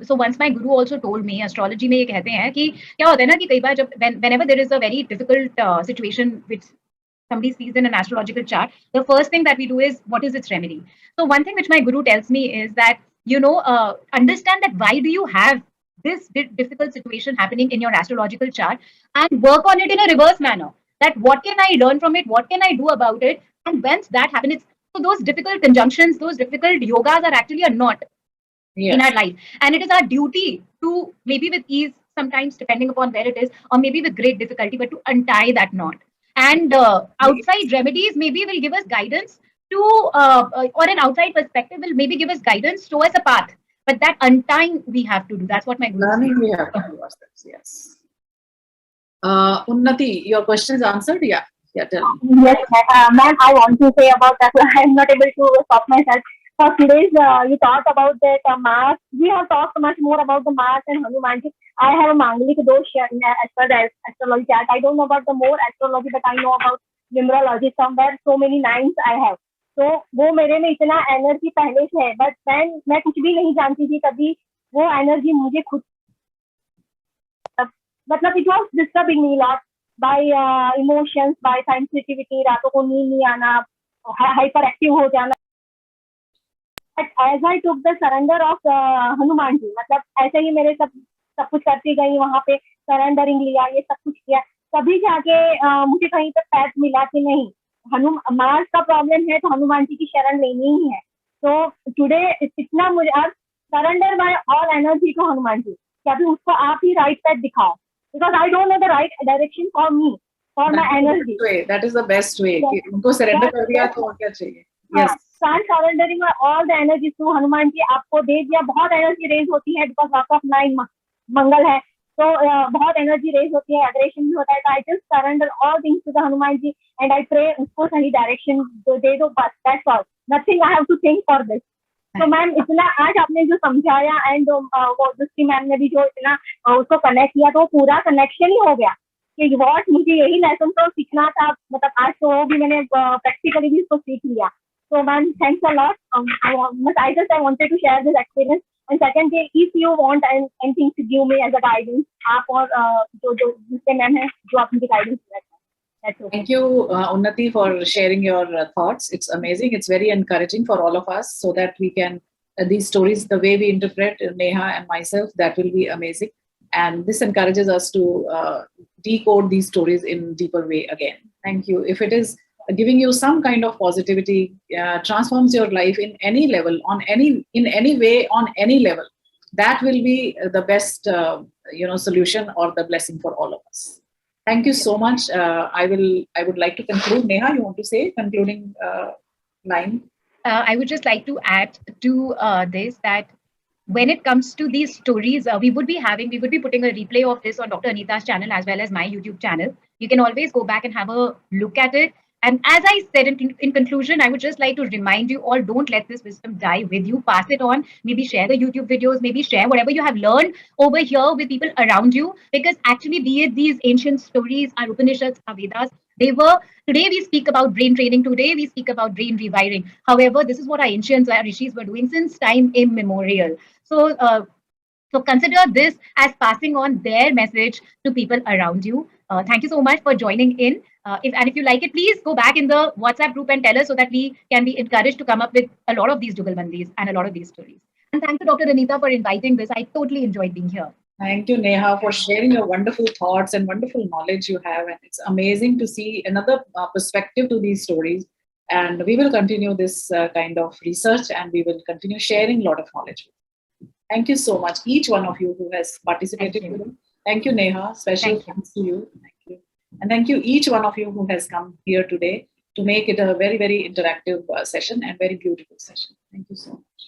so once my guru also told me, astrology में ये कहते हैं कि क्या होता है ना, कि कई बार जब whenever there is a very difficult situation which somebody sees in an astrological chart, the first thing that we do is, what is its remedy? So one thing which my guru tells me is that, understand that why do you have this difficult situation happening in your astrological chart, and work on it in a reverse manner. That what can I learn from it? What can I do about it? And once that happens, so those difficult conjunctions, those difficult yogas are actually a knot in our life. And it is our duty to, maybe with ease, sometimes depending upon where it is, or maybe with great difficulty, but to untie that knot. And outside remedies maybe will give us guidance to, or an outside perspective will maybe give us guidance, show us a path. But that untying we have to do. That's what my guru said. We have to do ourselves, yes. Unnati, your question is answered? Yeah, tell me. Yes, ma'am, I want to say about that. I am not able to stop myself. For today's, you talked about that Mars. We have talked much more about the Mars and Hanuman. I have a Mangalik dosh as per the astrology chart. I don't know about the more astrology, but I know about numerology. Somewhere so many nines I have. तो वो मेरे में इतना energy पहले से है, but मैं कुछ भी नहीं जानती थी कभी. वो एनर्जी मुझे खुद, मतलब it was disturbing me lot. by emotions, by sensitivity, रातों को नींद नहीं आना, hyperactive हो जाना. But as I took the surrender of Hanuman ji, मतलब ऐसे ही मेरे सब कुछ करती गई, वहां पे सरेंडरिंग लिया, ये सब कुछ किया, तभी जाके मुझे कहीं पे पैथ मिला कि नहीं, मार्स का प्रॉब्लम है तो हनुमान जी की शरण लेनी ही है. तो टुडे इतना मुझे अब surrender my all energy to Hanuman ji, कि अभी उसको आप ही राइट पैथ दिखाओ, because I don't know the right direction for me, for my energy. That is the best way. कि उनको surrender कर दिया तो और क्या चाहिए. Yes. I'm surrendering all the energies to Hanuman ji. आपको दे दिया, बहुत एनर्जी रेज होती है, बिकॉज लॉट ऑफ 9 मंगल है, तो बहुत एनर्जी रेज होती है, एग्रेशन भी होता है. तो I just surrender all things to the Hanuman ji and I pray उसको सही डायरेक्शन दे दो, बस that's all, nothing I have to think for this. तो मैम इतना आज आपने जो समझाया एंड वो दूसरी मैम ने भी जो इतना उसको कनेक्ट किया, तो पूरा कनेक्शन ही हो गया कि व्हाट मुझे यही लेसन तो सीखना था. मतलब आज तो वो भी मैंने प्रैक्टिकली भी इसको सीख लिया. So ma'am, thanks a lot. I wanted to share this experience. And secondly, if you want anything to give me as a guidance, आप और जो दूसरे मैम हैं जो आप मुझे guidance देते हैं. That's okay. Thank you, Unnati, for sharing your thoughts. It's amazing. It's very encouraging for all of us, so that we can these stories, the way we interpret Neha and myself, that will be amazing. And this encourages us to decode these stories in deeper way again. Thank you. If it is giving you some kind of positivity, transforms your life in any level, in any way, on any level, that will be the best solution or the blessing for all of us. Thank you so much. I would like to conclude. Neha, you want to say concluding line? I would just like to add to this that when it comes to these stories, we would be putting a replay of this on Dr. Anita's channel as well as my YouTube channel. You can always go back and have a look at it. And as I said in conclusion, I would just like to remind you all, don't let this wisdom die with you. Pass it on. Maybe share the YouTube videos. Maybe share whatever you have learned over here with people around you. Because actually, be it these ancient stories, our Upanishads, our Vedas, today we speak about brain training. Today we speak about brain rewiring. However, this is what our ancients, our rishis were doing since time immemorial. So consider this as passing on their message to people around you. Thank you so much for joining in. If you like it, please go back in the WhatsApp group and tell us, so that we can be encouraged to come up with a lot of these jugalbandis and a lot of these stories. And thank you, Dr. Anita, for inviting this. I totally enjoyed being here. Thank you, Neha, for sharing your wonderful thoughts and wonderful knowledge you have. And it's amazing to see another perspective to these stories. And we will continue this kind of research, and we will continue sharing a lot of knowledge. Thank you so much, each one of you who has participated today. Thank you, Neha. Special thanks to you. Thank you. And thank you, each one of you who has come here today to make it a very, very interactive session and very beautiful session. Thank you so much.